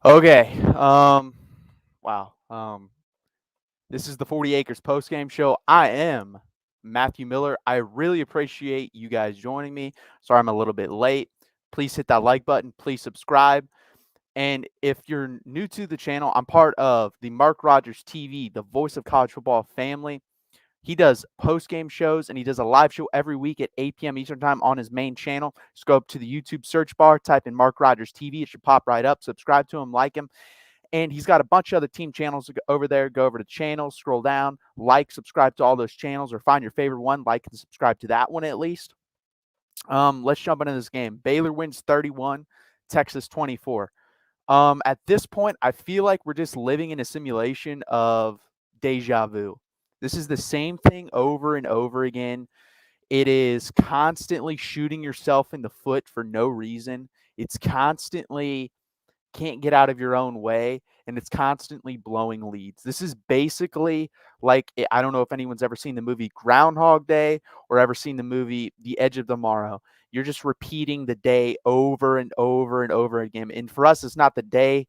Okay. Wow. This is the 40 Acres postgame show. I am Matthew Miller. I really appreciate you guys joining me. Sorry I'm a little bit late. Please hit that like button. Please subscribe. And if you're new to the channel, I'm part of the Mark Rogers TV, the voice of college football family. He does post-game shows, and he does a live show every week at 8 p.m. Eastern Time on his main channel. Just go up to the YouTube search bar, type in Mark Rogers TV. It should pop right up. Subscribe to him, like him. And he's got a bunch of other team channels over there. Go over to channels, scroll down, like, subscribe to all those channels, or find your favorite one, like and subscribe to that one at least. Let's jump into this game. Baylor wins 31, Texas 24. At this point, I feel like we're just living in a simulation of deja vu. This is the same thing over and over again. It is constantly shooting yourself in the foot for no reason. It's constantly can't get out of your own way, and it's constantly blowing leads. This is basically like, I don't know if anyone's ever seen the movie Groundhog Day or ever seen the movie The Edge of Tomorrow. You're just repeating the day over and over and over again. And for us, it's not the day.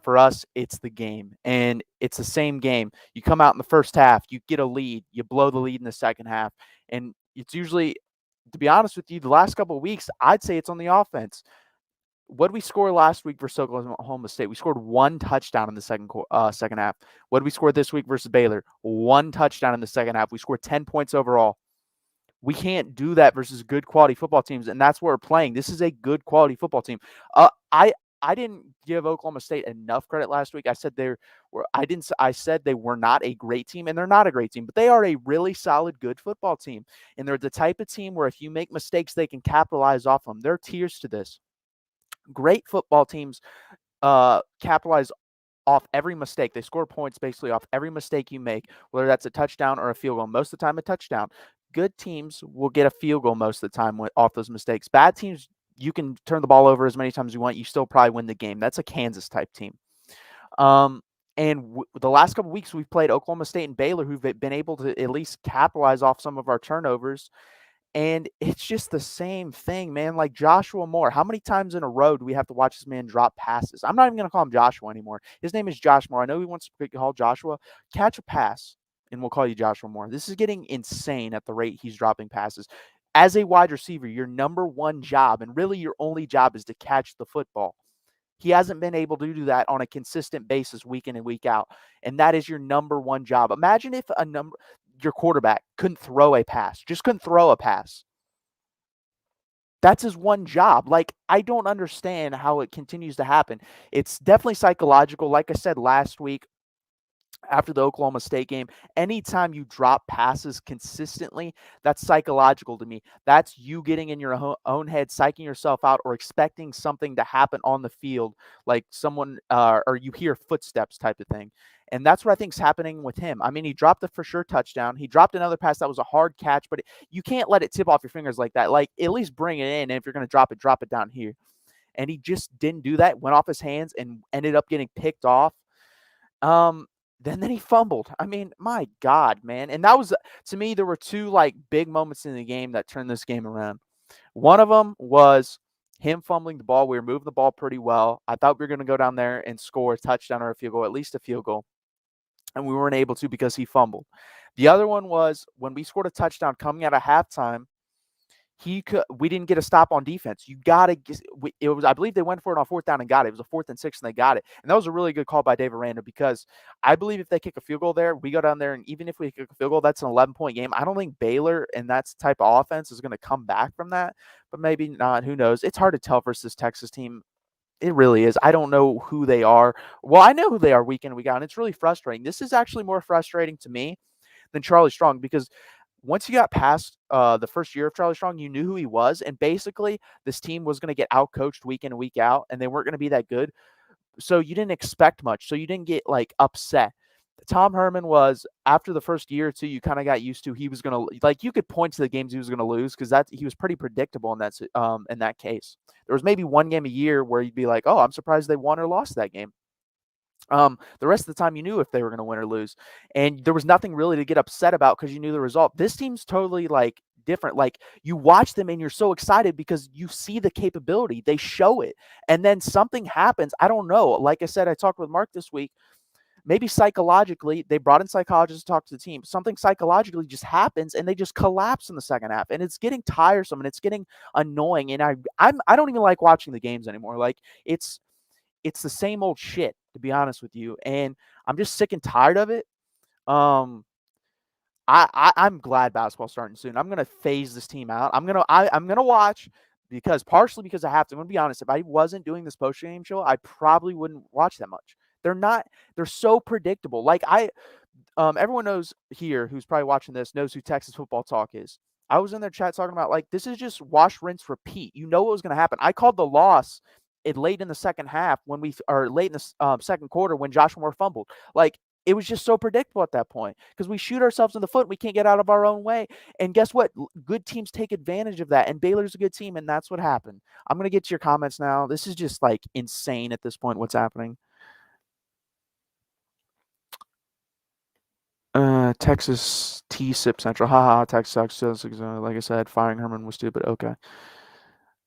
For us, it's the game. And it's the same game. You come out in the first half, you get a lead, you blow the lead in the second half. And it's usually, to be honest with you, the last couple of weeks, I'd say it's on the offense. What did we score last week versus Oklahoma State? We scored one touchdown in the second half. What did we score this week versus Baylor? One touchdown in the second half. We scored 10 points overall. We can't do that versus good quality football teams, and that's where we're playing. This is a good quality football team. I didn't give Oklahoma State enough credit last week. I said they were. I said they were not a great team, and they're not a great team, but they are a really solid, good football team. And they're the type of team where if you make mistakes, they can capitalize off them. There are tiers to this. Great football teams capitalize off every mistake. They score points basically off every mistake you make, whether that's a touchdown or a field goal. Most of the time, a touchdown. Good teams will get a field goal most of the time off those mistakes. Bad teams, you can turn the ball over as many times as you want. You still probably win the game. That's a Kansas type team. And the last couple of weeks, we've played Oklahoma State and Baylor, who've been able to at least capitalize off some of our turnovers. And it's just the same thing, man. Like Joshua Moore, how many times in a row do we have to watch this man drop passes? I'm not even going to call him Joshua anymore. His name is Josh Moore. I know he wants to be called Joshua. Catch a pass, and we'll call you Joshua Moore. This is getting insane at the rate he's dropping passes. As a wide receiver, your number one job, and really your only job, is to catch the football. He hasn't been able to do that on a consistent basis week in and week out, and that is your number one job. Imagine if your quarterback couldn't throw a pass, just couldn't throw a pass. That's his one job. Like, I don't understand how it continues to happen. It's definitely psychological. Like I said last week, after the Oklahoma State game, anytime you drop passes consistently, that's psychological to me. That's you getting in your own head, psyching yourself out, or expecting something to happen on the field, like someone, or you hear footsteps type of thing. And that's what I think is happening with him. I mean, he dropped the for sure touchdown. He dropped another pass that was a hard catch, but you can't let it tip off your fingers like that. Like, at least bring it in. And if you're going to drop it down here. And he just didn't do that, went off his hands and ended up getting picked off. Then he fumbled. I mean, my God, man. And that was, to me, there were two like big moments in the game that turned this game around. One of them was him fumbling the ball. We were moving the ball pretty well. I thought we were going to go down there and score a touchdown or a field goal, at least a field goal. And we weren't able to because he fumbled. The other one was when we scored a touchdown coming out of halftime. We didn't get a stop on defense. You gotta get it was, I believe they went for it on fourth down and got it. It was a 4th and 6, and they got it. And that was a really good call by Dave Aranda, because I believe if they kick a field goal there, we go down there, and even if we kick a field goal, that's an 11-point game. I don't think Baylor and that type of offense is going to come back from that, but maybe not. Who knows? It's hard to tell versus this Texas team. It really is. I don't know who they are. Well, I know who they are week in and week out, and it's really frustrating. This is actually more frustrating to me than Charlie Strong, because once you got past the first year of Charlie Strong, you knew who he was. And basically, this team was going to get outcoached week in and week out, and they weren't going to be that good. So you didn't expect much. So you didn't get like upset. Tom Herman was, after the first year or two, you kind of got used to, he was going to, like, you could point to the games he was going to lose, because he was pretty predictable in that case. There was maybe one game a year where you'd be like, oh, I'm surprised they won or lost that game. The rest of the time you knew if they were going to win or lose, and there was nothing really to get upset about because you knew the result. This team's totally like different. Like, you watch them and you're so excited because you see the capability. They show it. And then something happens. I don't know. Like I said, I talked with Mark this week. Maybe psychologically, they brought in psychologists to talk to the team. Something psychologically just happens and they just collapse in the second half. And it's getting tiresome and it's getting annoying. And I don't even like watching the games anymore. Like, it's the same old shit, to be honest with you. And I'm just sick and tired of it. I'm glad basketball's starting soon. I'm gonna phase this team out. I'm gonna watch partially because I have to. I'm gonna be honest. If I wasn't doing this post game show, I probably wouldn't watch that much. They're so predictable. Like, everyone knows here who's probably watching this knows who Texas Football Talk is. I was in their chat talking about, like, this is just wash, rinse, repeat. You know what was going to happen. I called the loss late in the second half late in the second quarter when Joshua Moore fumbled. Like, it was just so predictable at that point because we shoot ourselves in the foot. We can't get out of our own way. And guess what? Good teams take advantage of that. And Baylor's a good team, and that's what happened. I'm going to get to your comments now. This is just, like, insane at this point, what's happening. Texas T-Sip Central. Haha, Texas sucks. Like I said, firing Herman was stupid. Okay.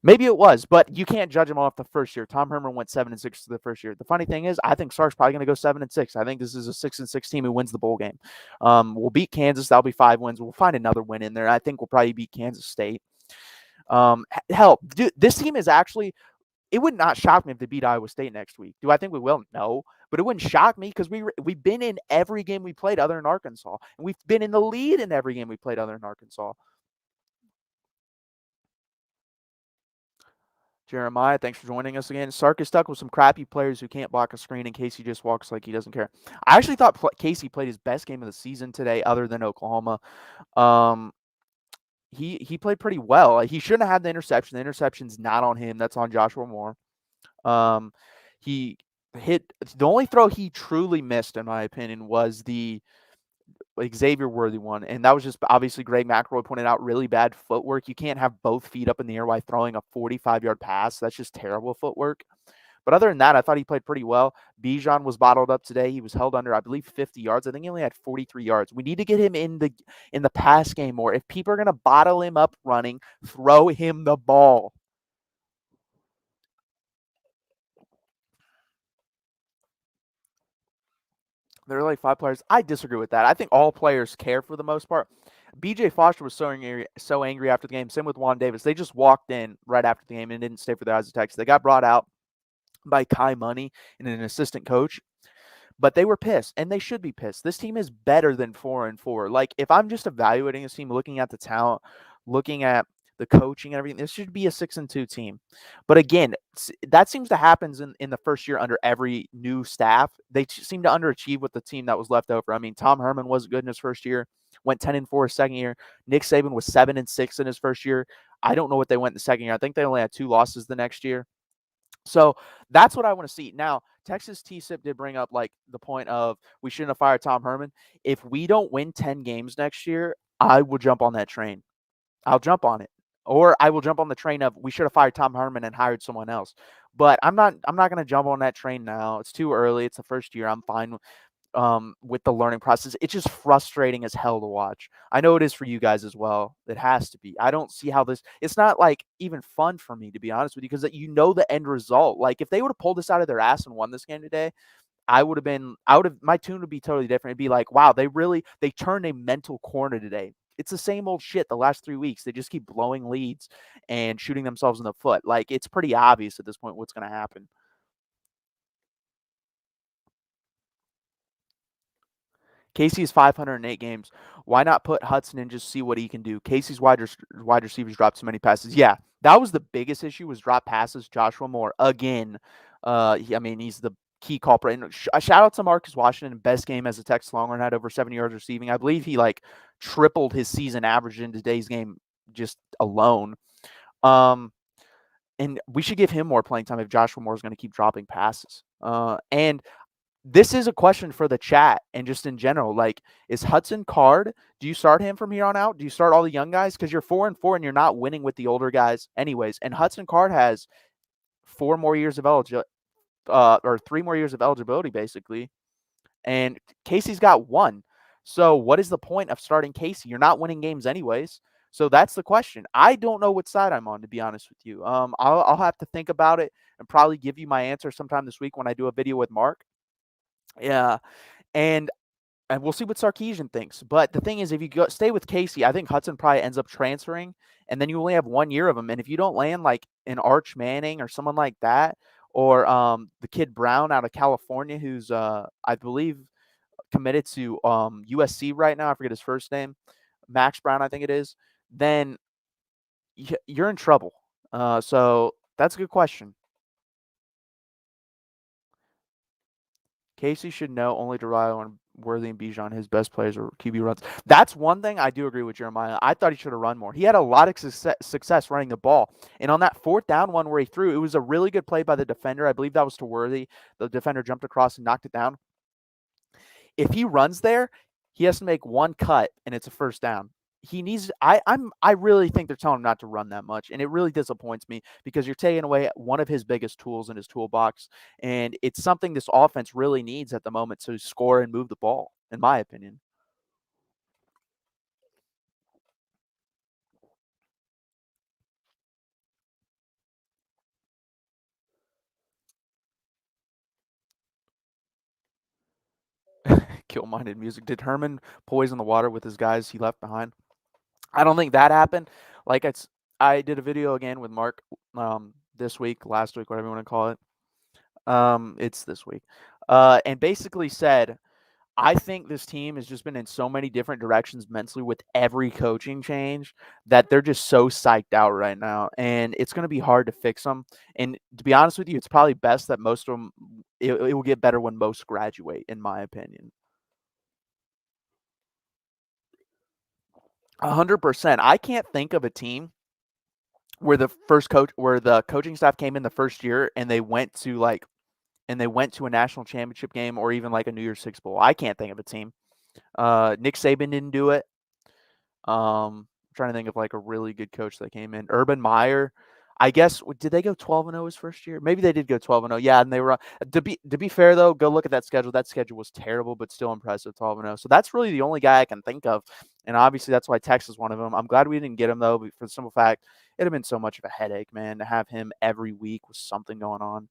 Maybe it was, but you can't judge him off the first year. Tom Herman went 7-6 the first year. The funny thing is, I think Sark's probably going to go 7-6. I think this is a 6-6 team who wins the bowl game. We'll beat Kansas. That'll be 5 wins. We'll find another win in there. I think we'll probably beat Kansas State. Hell, dude, this team is actually. It would not shock me if they beat Iowa State next week. Do I think we will? No. But it wouldn't shock me because we've been in every game we played other than Arkansas. And we've been in the lead in every game we played other than Arkansas. Jeremiah, thanks for joining us again. Sark is stuck with some crappy players who can't block a screen in case he just walks like he doesn't care. I actually thought Casey played his best game of the season today other than Oklahoma. He played pretty well. He shouldn't have had the interception. The interception's not on him. That's on Joshua Moore. He hit the only throw he truly missed, in my opinion, was the Xavier Worthy one. And that was just obviously Greg McElroy pointed out really bad footwork. You can't have both feet up in the air while throwing a 45-yard pass. That's just terrible footwork. But other than that, I thought he played pretty well. Bijan was bottled up today. He was held under, I believe, 50 yards. I think he only had 43 yards. We need to get him in the pass game more. If people are going to bottle him up running, throw him the ball. There are like 5 players. I disagree with that. I think all players care for the most part. BJ Foster was so angry after the game. Same with Juan Davis. They just walked in right after the game and didn't stay for the eyes of Texas. They got brought out by Kai Money and an assistant coach, but they were pissed, and they should be pissed. This team is better than 4-4. Like, if I'm just evaluating this team, looking at the talent, looking at the coaching and everything, this should be a 6-2 team. But again, that seems to happen in the first year under every new staff. They seem to underachieve with the team that was left over. I mean, Tom Herman was good in his first year, went 10-4 his second year. Nick Saban was 7-6 in his first year. I don't know what they went in the second year. I think they only had 2 losses the next year. So that's what I want to see. Now, Texas T-Sip did bring up, like, the point of we shouldn't have fired Tom Herman. If we don't win 10 games next year, I will jump on that train. I'll jump on it. Or I will jump on the train of we should have fired Tom Herman and hired someone else. But I'm not going to jump on that train now. It's too early. It's the first year. I'm fine with the learning process. It's just frustrating as hell to watch. I know it is for you guys as well. It has to be. I don't see how it's not like even fun for me, to be honest with you, because you know the end result. Like, if they would have pulled this out of their ass and won this game today, my tune would be totally different. It'd be like, wow, they turned a mental corner today. It's the same old shit the last 3 weeks. They just keep blowing leads and shooting themselves in the foot. Like, it's pretty obvious at this point what's going to happen. Casey is 508 games. Why not put Hudson and just see what he can do? Casey's wide receivers dropped too many passes. Yeah, that was the biggest issue, was drop passes. Joshua Moore again. He's the key culprit. And shout out to Marcus Washington, best game as a Texas Longhorn, had over 70 yards receiving. I believe he tripled his season average in today's game just alone. And we should give him more playing time if Joshua Moore is going to keep dropping passes. And this is a question for the chat and just in general. Like, is Hudson Card? Do you start him from here on out? Do you start all the young guys? Because you're 4-4 and you're not winning with the older guys, anyways. And Hudson Card has 4 more years of or 3 more years of eligibility, basically. And Casey's got 1. So what is the point of starting Casey? You're not winning games anyways. So that's the question. I don't know what side I'm on, to be honest with you. I'll have to think about it and probably give you my answer sometime this week when I do a video with Mark. Yeah, and we'll see what Sarkisian thinks. But the thing is, if you stay with Casey, I think Hudson probably ends up transferring, and then you only have 1 year of him. And if you don't land like an Arch Manning or someone like that, or the kid Brown out of California, who's I believe committed to USC right now. I forget his first name, Max Brown, I think it is. Then you're in trouble. So that's a good question. Casey should know only to rely on Worthy and Bijan, his best players or QB runs. That's one thing I do agree with Jeremiah. I thought he should have run more. He had a lot of success running the ball. And on that 4th down one where he threw, it was a really good play by the defender. I believe that was to Worthy. The defender jumped across and knocked it down. If he runs there, he has to make one cut and it's a first down. He needs I really think they're telling him not to run that much, and it really disappoints me because you're taking away one of his biggest tools in his toolbox, and it's something this offense really needs at the moment to score and move the ball, in my opinion. Kill-minded music. Did Herman poison the water with his guys he left behind? I don't think that happened. Like I did a video again with Mark this week, last week, whatever you want to call it. It's this week. And basically said, I think this team has just been in so many different directions mentally with every coaching change that they're just so psyched out right now. And it's going to be hard to fix them. And to be honest with you, it's probably best that most of them, it will get better when most graduate, in my opinion. 100%. I can't think of a team where the coaching staff came in the first year and they went to a national championship game or even like a New Year's Six bowl. I can't think of a team. Nick Saban didn't do it. I'm trying to think of like a really good coach that came in. Urban Meyer. I guess did they go 12-0 his first year? Maybe they did go 12-0. Yeah, and they were to be fair though, go look at that schedule. That schedule was terrible, but still impressive 12-0. So that's really the only guy I can think of. And obviously that's why Texas is one of them. I'm glad we didn't get him though, for the simple fact it'd have been so much of a headache, man, to have him every week with something going on.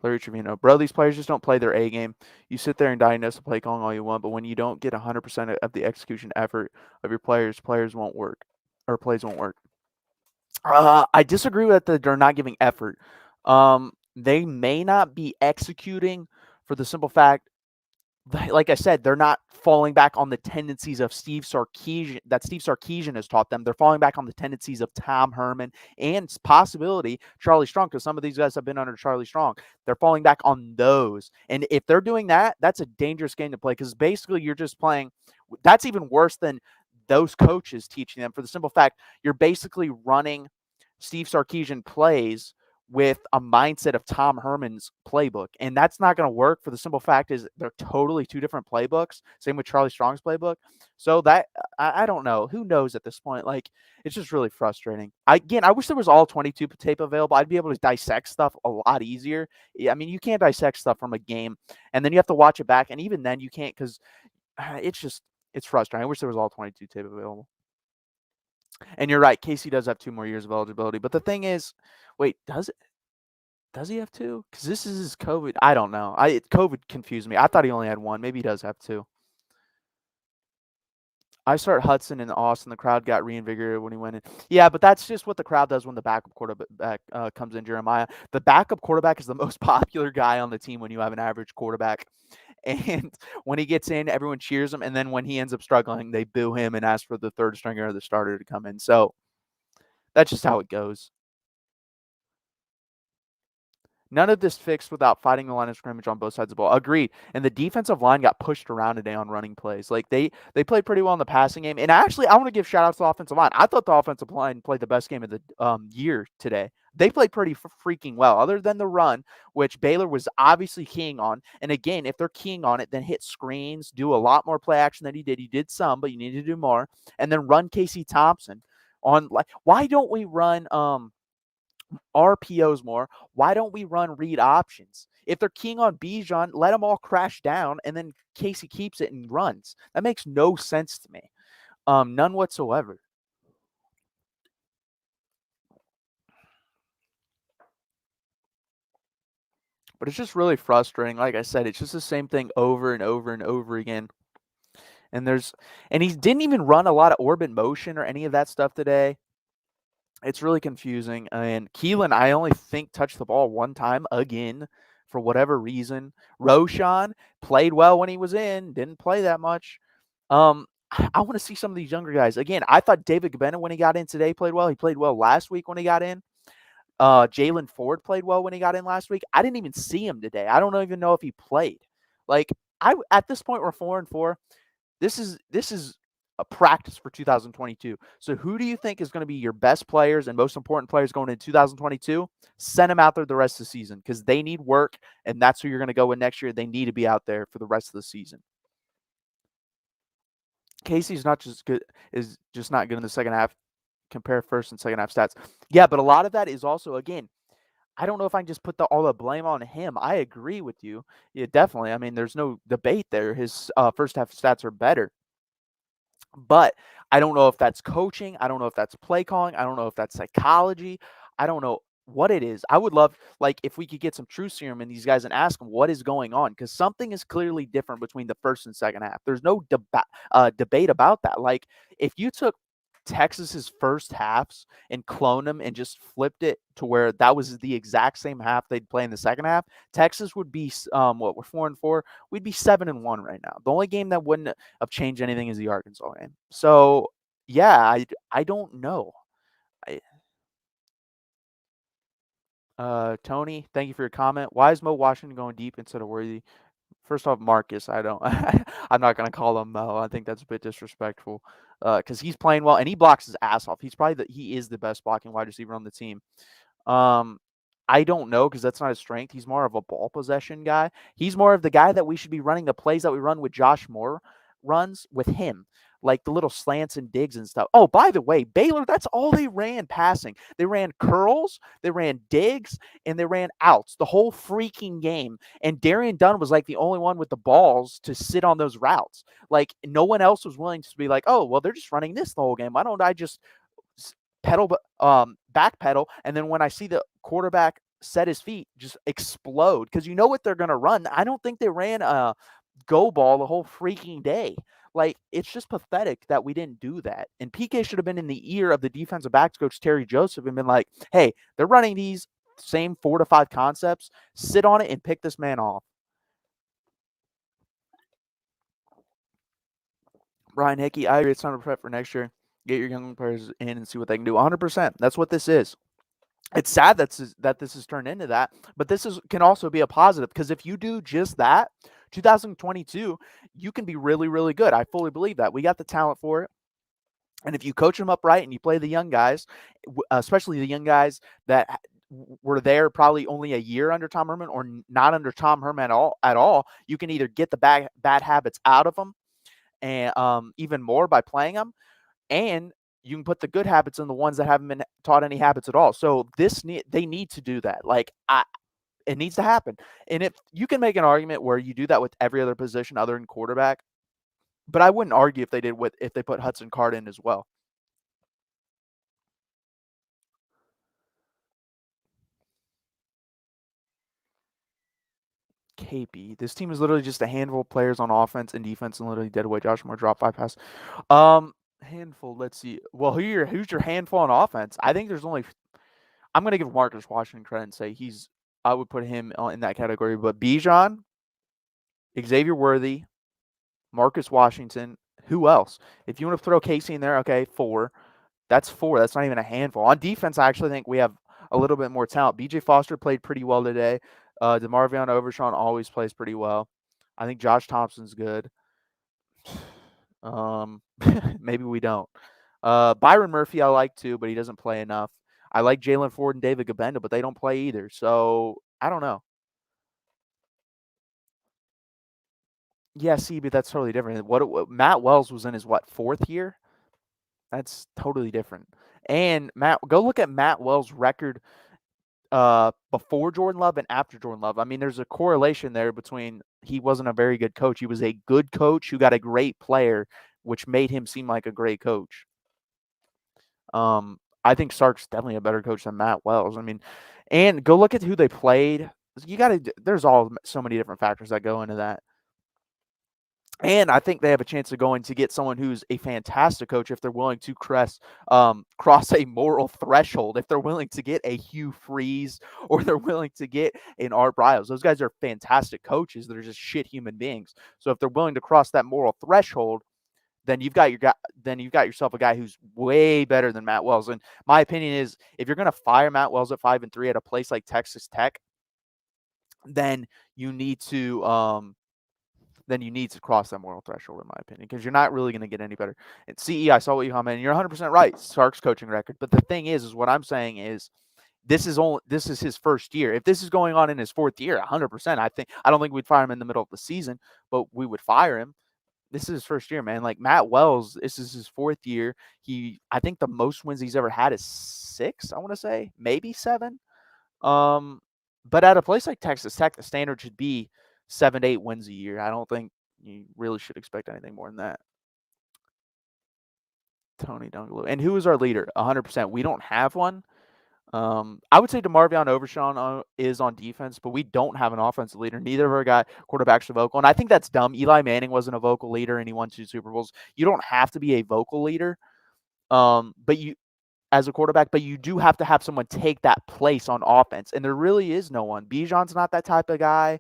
Larry Trevino, bro, these players just don't play their A game. You sit there and diagnose the play calling all you want, but when you don't get 100% of the execution effort of your players won't work, or plays won't work. I disagree with that they're not giving effort. They may not be executing for the simple fact, like I said, they're not falling back on the tendencies of Steve Sarkisian has taught them. They're falling back on the tendencies of Tom Herman and possibility Charlie Strong, because some of these guys have been under Charlie Strong. They're falling back on those. And if they're doing that, that's a dangerous game to play because basically you're just playing. That's even worse than those coaches teaching them for the simple fact you're basically running Steve Sarkisian plays with a mindset of Tom Herman's playbook. And that's not going to work for the simple fact is they're totally two different playbooks. Same with Charlie Strong's playbook. So that I don't know. Who knows at this point? Like, it's just really frustrating. I wish there was all 22 tape available. I'd be able to dissect stuff a lot easier. I mean, you can't dissect stuff from a game and then you have to watch it back. And even then you can't because it's frustrating. I wish there was all 22 tape available. And you're right, Casey does have 2 more years of eligibility. But the thing is, wait, does he have 2? Because this is his COVID. I don't know. COVID confused me. I thought he only had 1. Maybe he does have 2. I start Hudson and Austin. The crowd got reinvigorated when he went in. Yeah, but that's just what the crowd does when the backup quarterback comes in, Jeremiah. The backup quarterback is the most popular guy on the team when you have an average quarterback. And when he gets in, everyone cheers him. And then when he ends up struggling, they boo him and ask for the third stringer or the starter to come in. So that's just how it goes. None of this fixed without fighting the line of scrimmage on both sides of the ball. Agreed. And the defensive line got pushed around today on running plays. Like they played pretty well in the passing game. And actually, I want to give shout outs to the offensive line. I thought the offensive line played the best game of the year today. They played pretty freaking well, other than the run, which Baylor was obviously keying on. And again, if they're keying on it, then hit screens, do a lot more play action than he did. He did some, but you need to do more. And then run Casey Thompson on. Like, why don't we run RPOs more? Why don't we run read options? If they're keying on Bijan, let them all crash down, and then Casey keeps it and runs. That makes no sense to me. None whatsoever. But it's just really frustrating. Like I said, it's just the same thing over and over and over again. And he didn't even run a lot of orbit motion or any of that stuff today. It's really confusing. And Keelan, I only think, touched the ball one time again for whatever reason. Roshan played well when he was in, didn't play that much. I want to see some of these younger guys. Again, I thought David Gabena, when he got in today, played well. He played well last week when he got in. Jalen Ford played well when he got in last week. I didn't even see him today. I don't even know if he played. Like, at this point, we're 4-4. This is a practice for 2022. So who do you think is going to be your best players and most important players going into 2022? Send them out there the rest of the season because they need work, and that's who you're going to go with next year. They need to be out there for the rest of the season. Casey's not just good, is just not good in the second half. Compare first and second half stats. Yeah, but a lot of that is also, again, I don't know if I can just put all the blame on him. I agree with you. Yeah, definitely. I mean, there's no debate there. His first half stats are better. But I don't know if that's coaching. I don't know if that's play calling. I don't know if that's psychology. I don't know what it is. I would love, like, if we could get some truth serum in these guys and ask them what is going on, because something is clearly different between the first and second half. There's no debate about that. Like, if you took Texas's first halves and cloned them and just flipped it to where that was the exact same half they'd play in the second half, Texas would be we're 4-4. We'd be 7-1 right now. The only game that wouldn't have changed anything is the Arkansas game. So yeah, I don't know. Tony, thank you for your comment. Why is Mo Washington going deep instead of Worthy? First off, Marcus, I don't. I'm not gonna call him Mo. I think that's a bit disrespectful. Because he's playing well and he blocks his ass off. He is the best blocking wide receiver on the team. Um, I don't know because that's not his strength. He's more of a ball possession guy. He's more of the guy that we should be running the plays that we run with Josh Moore runs with him, like the little slants and digs and stuff. Oh, by the way, Baylor, that's all they ran passing. They ran curls, they ran digs, and they ran outs the whole freaking game. And Darian Dunn was like the only one with the balls to sit on those routes. Like, no one else was willing to be like, oh, well, they're just running this the whole game. Why don't I just back pedal, and then when I see the quarterback set his feet, just explode, because you know what they're going to run. I don't think they ran a go ball the whole freaking day. Like, it's just pathetic that we didn't do that. And PK should have been in the ear of the defensive backs coach Terry Joseph and been like, hey, they're running these same 4 to 5 concepts. Sit on it and pick this man off. Brian Hickey, I agree. It's time to prep for next year. Get your young players in and see what they can do. 100%. That's what this is. It's sad that this has turned into that, but can also be a positive, because if you do just that, 2022, you can be really, really good. I fully believe that. We got the talent for it. And if you coach them up right and you play the young guys, especially the young guys that were there probably only a year under Tom Herman or not under Tom Herman at all, you can either get the bad habits out of them and even more by playing them, and you can put the good habits in the ones that haven't been taught any habits at all. So they need to do that. Like, it needs to happen. And if you can make an argument where you do that with every other position other than quarterback, but I wouldn't argue if they put Hudson Card in as well. KP. This team is literally just a handful of players on offense and defense, and literally dead away. Josh Moore drop 5 pass. Handful. Let's see. Well, who's your handful on offense? I think there's only. I'm going to give Marcus Washington credit and say I would put him in that category. But Bijan, Xavier Worthy, Marcus Washington. Who else? If you want to throw Casey in there, okay, 4. That's 4. That's not even a handful. On defense, I actually think we have a little bit more talent. BJ Foster played pretty well today. DeMarvion Overshawn always plays pretty well. I think Josh Thompson's good. Maybe we don't. Byron Murphy I like too, but he doesn't play enough. I like Jalen Ford and David Gabenda, but they don't play either. So I don't know. Yeah, see, but that's totally different. What Matt Wells was in his 4th year? That's totally different. And go look at Matt Wells' record before Jordan Love and after Jordan Love. I mean, there's a correlation there between he wasn't a very good coach. He was a good coach who got a great player, which made him seem like a great coach. I think Sark's definitely a better coach than Matt Wells. I mean, and go look at who they played. You got to. There's so many different factors that go into that. And I think they have a chance of going to get someone who's a fantastic coach if they're willing to cross a moral threshold. If they're willing to get a Hugh Freeze or they're willing to get an Art Briles, those guys are fantastic coaches. They're just shit human beings. So if they're willing to cross that moral threshold, then you've got yourself a guy who's way better than Matt Wells. And my opinion is, if you're going to fire Matt Wells at 5-3 at a place like Texas Tech, then you need to cross that moral threshold, in my opinion, because you're not really going to get any better. And CE, I saw what you commented. You're 100% right. Sark's coaching record, but the thing is what I'm saying is, this is his first year. If this is going on in his fourth year, 100%, I don't think we'd fire him in the middle of the season, but we would fire him. This is his first year, man. Like Matt Wells, this is his fourth year. I think the most wins he's ever had is 6. I want to say maybe 7. But at a place like Texas Tech, the standard should be 7 to 8 wins a year. I don't think you really should expect anything more than that. Tony Dungaloo. And who is our leader? 100%. We don't have one. I would say DeMarvion Overshawn is on defense, but we don't have an offensive leader. Neither of our quarterbacks are vocal. And I think that's dumb. Eli Manning wasn't a vocal leader and he won 2 Super Bowls. You don't have to be a vocal leader. But you, as a quarterback, but you do have to have someone take that place on offense. And there really is no one. Bijan's not that type of guy.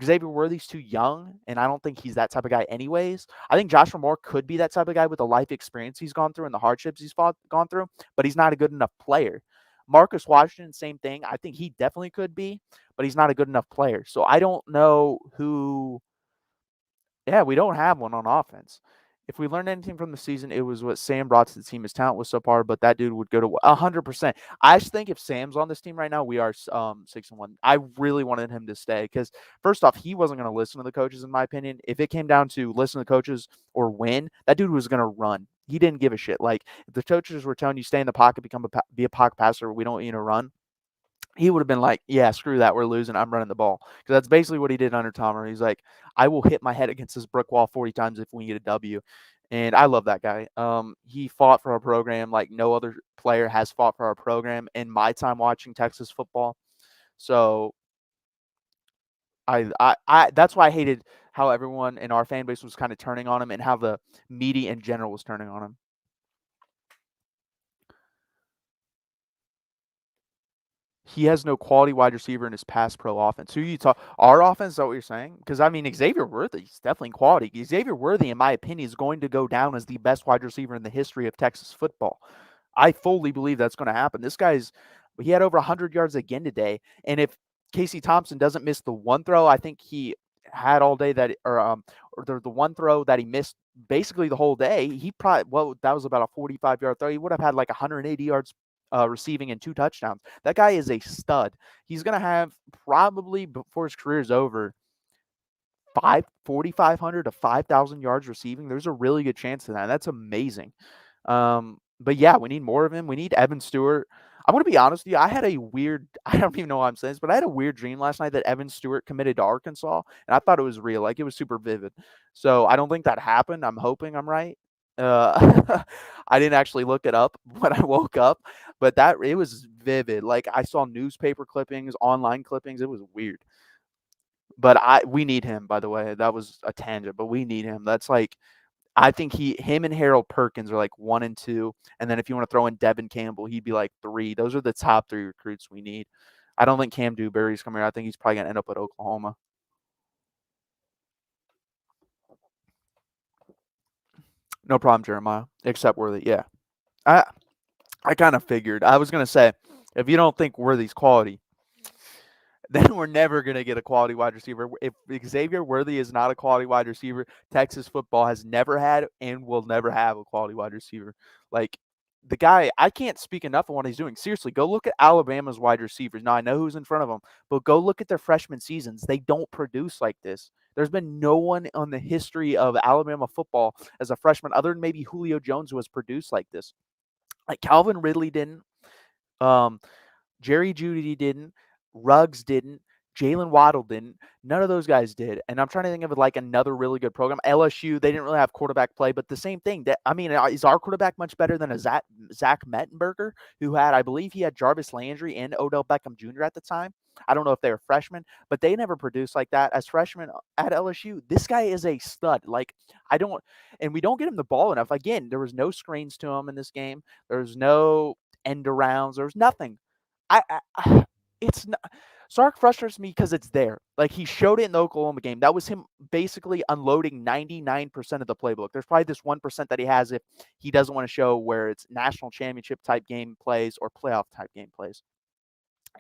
Xavier Worthy's too young, and I don't think he's that type of guy anyways. I think Joshua Moore could be that type of guy with the life experience he's gone through and the hardships he's gone through, but he's not a good enough player. Marcus Washington, same thing. I think he definitely could be, but he's not a good enough player. So I don't know who. Yeah, we don't have one on offense. If we learned anything from the season, it was what Sam brought to the team. His talent was subpar, but that dude would go to 100%. I just think if Sam's on this team right now, we are 6-1. I really wanted him to stay because, first off, he wasn't going to listen to the coaches, in my opinion. If it came down to listen to the coaches or win, that dude was going to run. He didn't give a shit. Like, if the coaches were telling you stay in the pocket, be a pocket passer, we don't want you to run, he would have been like, yeah, screw that. We're losing. I'm running the ball. Because that's basically what he did under Tomer. He's like, I will hit my head against this brick wall 40 times if we get a W. And I love that guy. He fought for our program like no other player has fought for our program in my time watching Texas football. So I that's why I hated how everyone in our fan base was kind of turning on him and how the media in general was turning on him. He has no quality wide receiver in his pass pro offense. Who you talk? Our offense? Is that what you're saying? Because I mean, Xavier Worthy is definitely quality. Xavier Worthy, in my opinion, is going to go down as the best wide receiver in the history of Texas football. I fully believe that's going to happen. He had over 100 yards again today, and if Casey Thompson doesn't miss the one throw, I think he had all day that, or the one throw that he missed basically the whole day. He probably that was about a 45-yard throw. He would have had like 180 yards. Receiving and 2 touchdowns. That guy is a stud. He's going to have probably before his career is over 4,500 to 5,000 yards receiving. There's a really good chance of that. That's amazing. But yeah, we need more of him. We need Evan Stewart. I'm going to be honest with you. I don't even know why I'm saying this, but I had a weird dream last night that Evan Stewart committed to Arkansas, and I thought it was real. Like, it was super vivid. So I don't think that happened. I'm hoping I'm right. I didn't actually look it up when I woke up, but it was vivid. Like, I saw newspaper clippings, online clippings. It was weird. But we need him, by the way. That was a tangent, but we need him. That's like, I think him and Harold Perkins are like 1 and 2. And then if you want to throw in Devin Campbell, he'd be like 3. Those are the top 3 recruits we need. I don't think Cam Dewberry's coming here. I think he's probably going to end up at Oklahoma. No problem, Jeremiah. Except Worthy. Yeah. I kind of figured. I was going to say, if you don't think Worthy's quality, then we're never going to get a quality wide receiver. If Xavier Worthy is not a quality wide receiver, Texas football has never had and will never have a quality wide receiver. Like, the guy, I can't speak enough on what he's doing. Seriously, go look at Alabama's wide receivers. Now, I know who's in front of them, but go look at their freshman seasons. They don't produce like this. There's been no one on the history of Alabama football as a freshman, other than maybe Julio Jones, who has produced like this. Like, Calvin Ridley didn't. Jerry Jeudy didn't. Ruggs didn't. Jalen Waddle didn't. None of those guys did. And I'm trying to think of like another really good program. LSU, they didn't really have quarterback play, but the same thing. Is our quarterback much better than a Zach Mettenberger, who had, I believe he had Jarvis Landry and Odell Beckham Jr. at the time? I don't know if they were freshmen, but they never produced like that as freshmen at LSU. This guy is a stud. Like, and we don't get him the ball enough. Again, there was no screens to him in this game. There's no end arounds. There's nothing. It's not. Sark frustrates me because it's there. Like, he showed it in the Oklahoma game. That was him basically unloading 99% of the playbook. There's probably this 1% that he has if he doesn't want to show where it's national championship type game plays or playoff type game plays.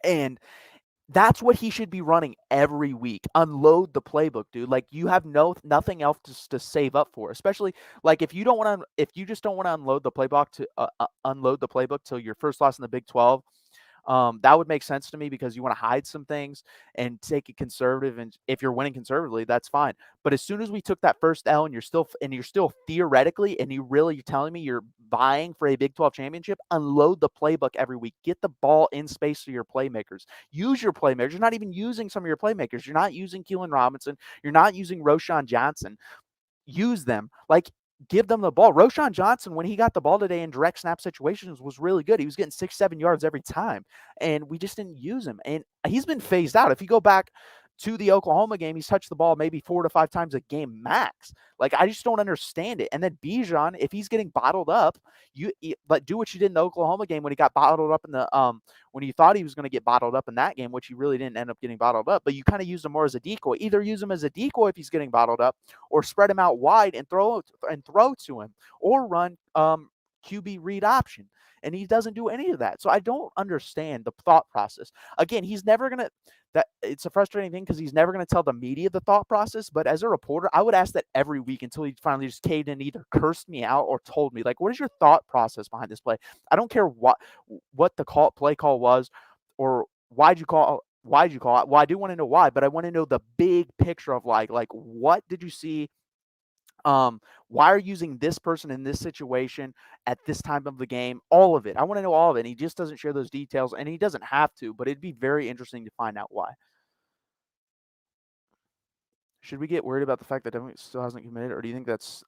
And that's what he should be running every week. Unload the playbook, dude. Like, you have nothing else to save up for. Especially like if you just don't want to unload the playbook till your first loss in the Big 12. That would make sense to me because you want to hide some things and take it conservative. And if you're winning conservatively, that's fine. But as soon as we took that first L and you're still theoretically, and you're telling me you're vying for a Big 12 championship, unload the playbook every week. Get the ball in space to your playmakers. Use your playmakers. You're not even using some of your playmakers. You're not using Keelan Robinson. You're not using Roshan Johnson. Use them. Like, give them the ball. Roshan Johnson, when he got the ball today in direct snap situations, was really good. He was getting 6-7 yards every time, and we just didn't use him. And he's been phased out. If you go back to the Oklahoma game, he's touched the ball maybe 4 to 5 times a game max. Like, I just don't understand it. And then Bijan, if he's getting bottled up, you do what you did in the Oklahoma game when he got bottled up in the when you thought he was going to get bottled up in that game, which he really didn't end up getting bottled up. But you kind of used him more as a decoy. Either use him as a decoy if he's getting bottled up, or spread him out wide and throw to him, or run QB read option. And he doesn't do any of that. So I don't understand the thought process. Again, he's never going to it's a frustrating thing because he's never going to tell the media the thought process. But as a reporter, I would ask that every week until he finally just caved in, either cursed me out or told me, like, what is your thought process behind this play? I don't care what the play call was, or why'd you call it. Well, I do want to know why, but I want to know the big picture of like what did you see? Why are you using this person in this situation at this time of the game? All of it. I want to know all of it. And he just doesn't share those details, and he doesn't have to, but it'd be very interesting to find out why. Should we get worried about the fact that Devin still hasn't committed, or do you think that's?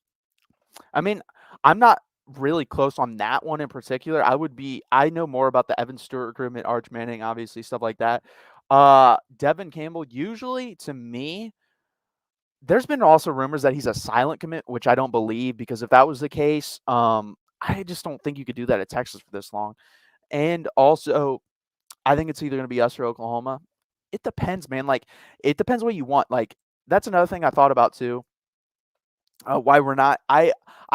I mean, I'm not really close on that one in particular. I know more about the Evan Stewart recruitment, Arch Manning, obviously, stuff like that. Devin Campbell, usually to me, there's been also rumors that he's a silent commit, which I don't believe, because if that was the case, I just don't think you could do that at Texas for this long. And also, I think it's either going to be us or Oklahoma. It depends, man. Like, it depends what you want. Like, that's another thing I thought about too. Why we're not. I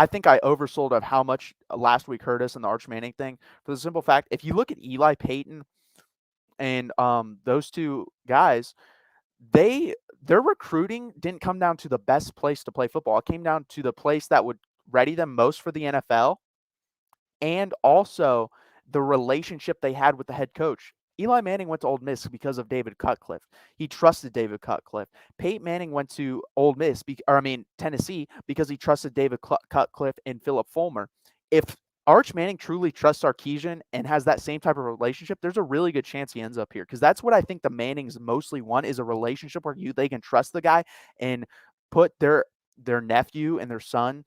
think I oversold of how much last week hurt us in the Arch Manning thing, for the simple fact, if you look at Eli Payton and those two guys, their recruiting didn't come down to the best place to play football. It came down to the place that would ready them most for the NFL, and also the relationship they had with the head coach. Eli Manning went to Ole Miss because of David Cutcliffe. He trusted David Cutcliffe. Peyton Manning went to Tennessee, because he trusted David Cutcliffe and Philip Fulmer. If Arch Manning truly trusts Sarkisian and has that same type of relationship, there's a really good chance he ends up here, because that's what I think the Mannings mostly want, is a relationship where they can trust the guy and put their nephew and their son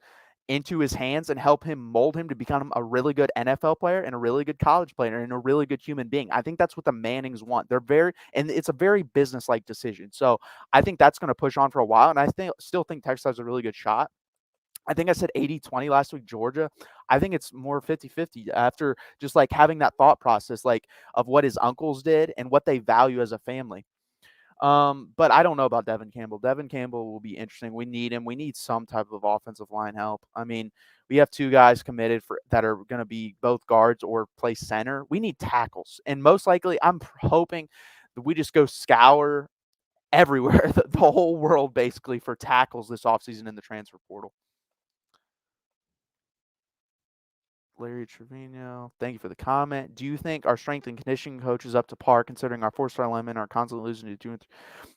into his hands and help him mold him to become a really good NFL player and a really good college player and a really good human being. I think that's what the Mannings want. And it's a very business-like decision. So I think that's going to push on for a while. And I still think Texas has a really good shot. I think I said 80-20 last week, Georgia. I think it's more 50-50 after just like having that thought process, like of what his uncles did and what they value as a family. But I don't know about Devin Campbell. Devin Campbell will be interesting. We need him. We need some type of offensive line help. I mean, we have 2 guys committed that are going to be both guards or play center. We need tackles. And most likely, I'm hoping that we just go scour everywhere, the whole world basically, for tackles this offseason in the transfer portal. Larry Trevino, thank you for the comment. Do you think our strength and conditioning coach is up to par considering our four-star linemen are constantly losing to 2 and 3?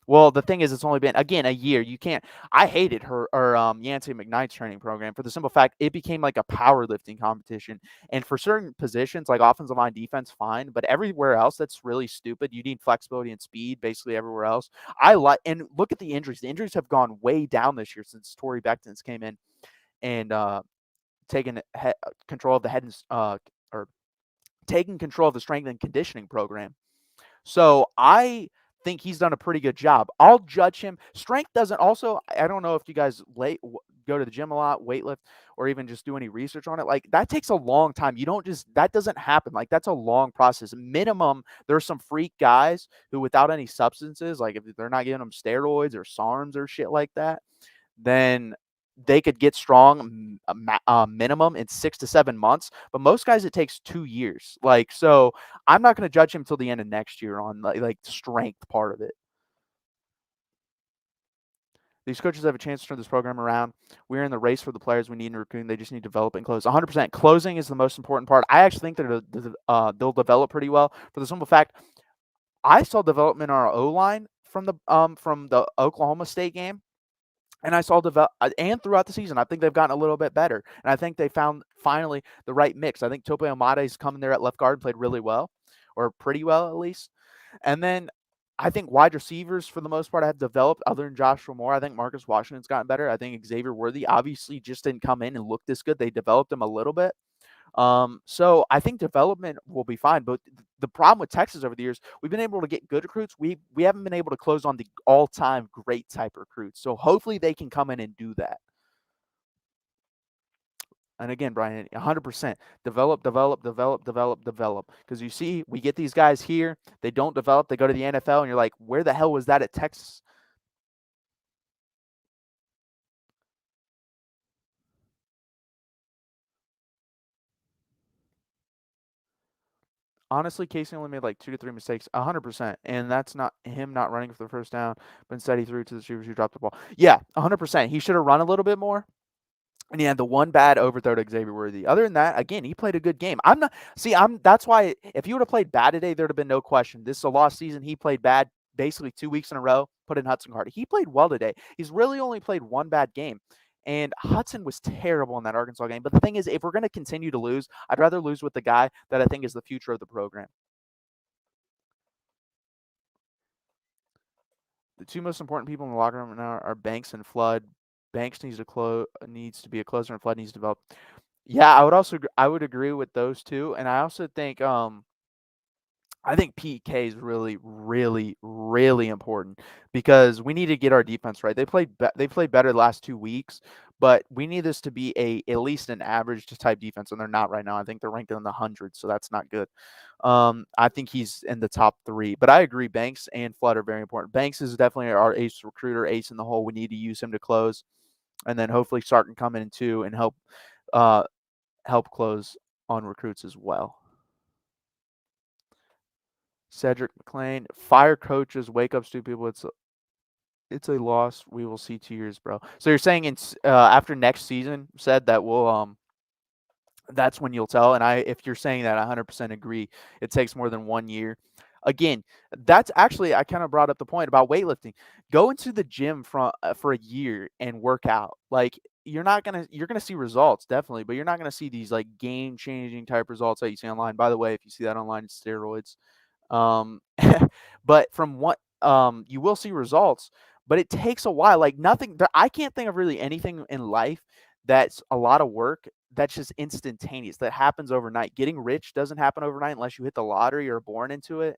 Well, the thing is, it's only been, again, a year. You can't. I hated her or Yancey McKnight's training program for the simple fact it became like a powerlifting competition. And for certain positions, like offensive line, defense, fine. But everywhere else, that's really stupid. You need flexibility and speed, basically everywhere else. And look at the injuries. The injuries have gone way down this year since Torrey Becton's came in and taken control of the head and or taking control of the strength and conditioning program. So I think he's done a pretty good job. I'll judge him. Strength doesn't also, I don't know if you guys go to the gym a lot, weightlift, or even just do any research on it. Like that takes a long time. You don't just, that doesn't happen. Like that's a long process. Minimum, there's some freak guys who without any substances, like if they're not giving them steroids or SARMs or shit like that, then they could get strong minimum in 6 to 7 months. But most guys, it takes 2 years. Like, so I'm not going to judge him till the end of next year on like the strength part of it. These coaches have a chance to turn this program around. We're in the race for the players we need in recruiting. They just need to develop and close. 100%. Closing is the most important part. I actually think that they'll develop pretty well for the simple fact I saw development in our O-line from the Oklahoma State game. And I saw and throughout the season, I think they've gotten a little bit better. And I think they found finally the right mix. I think Tope Amade's coming there at left guard, played really well, or pretty well at least. And then I think wide receivers, for the most part, have developed other than Joshua Moore. I think Marcus Washington's gotten better. I think Xavier Worthy obviously just didn't come in and look this good. They developed him a little bit. So I think development will be fine. But the problem with Texas over the years, we've been able to get good recruits. We haven't been able to close on the all-time great type recruits. So hopefully they can come in and do that. And again, Brian, 100% develop. Because you see, we get these guys here, they don't develop, they go to the NFL, and you're like, where the hell was that at Texas? Honestly, Casey only made like 2 to 3 mistakes, 100%, and that's not him not running for the first down, but instead he threw it to the receivers who dropped the ball. Yeah, 100%. He should have run a little bit more, and he had the one bad overthrow to Xavier Worthy. Other than that, again, he played a good game. That's why if he would have played bad today, there'd have been no question. This is a lost season. He played bad basically 2 weeks in a row, put in Hudson Card. He played well today. He's really only played one bad game. And Hudson was terrible in that Arkansas game. But the thing is, if we're going to continue to lose, I'd rather lose with the guy that I think is the future of the program. The two most important people in the locker room right now are Banks and Flood. Banks needs to be a closer, and Flood needs to develop. Yeah, I would agree with those two, and I also think I think PK is really, really, really important because we need to get our defense right. They played better the last 2 weeks, but we need this to be at least an average type defense, and they're not right now. I think they're ranked in the hundreds, so that's not good. I think he's in the top 3, but I agree. Banks and Flood are very important. Banks is definitely our ace recruiter, ace in the hole. We need to use him to close, and then hopefully Sark can come in too and help close on recruits as well. Cedric McLean, fire coaches, wake up stupid people. It's a loss. We will see 2 years, bro. So you're saying after next season, said that we'll that's when you'll tell. And if you're saying that, I 100% agree. It takes more than 1 year. Again, that's actually, I kind of brought up the point about weightlifting. Go into the gym for a year and work out. Like you're gonna see results definitely, but you're not gonna see these like game changing type results that you see online. By the way, if you see that online, it's steroids. But from what you will see results, but it takes a while. Like nothing, I can't think of really anything in life that's a lot of work that's just instantaneous, that happens overnight. Getting rich doesn't happen overnight unless you hit the lottery or are born into it.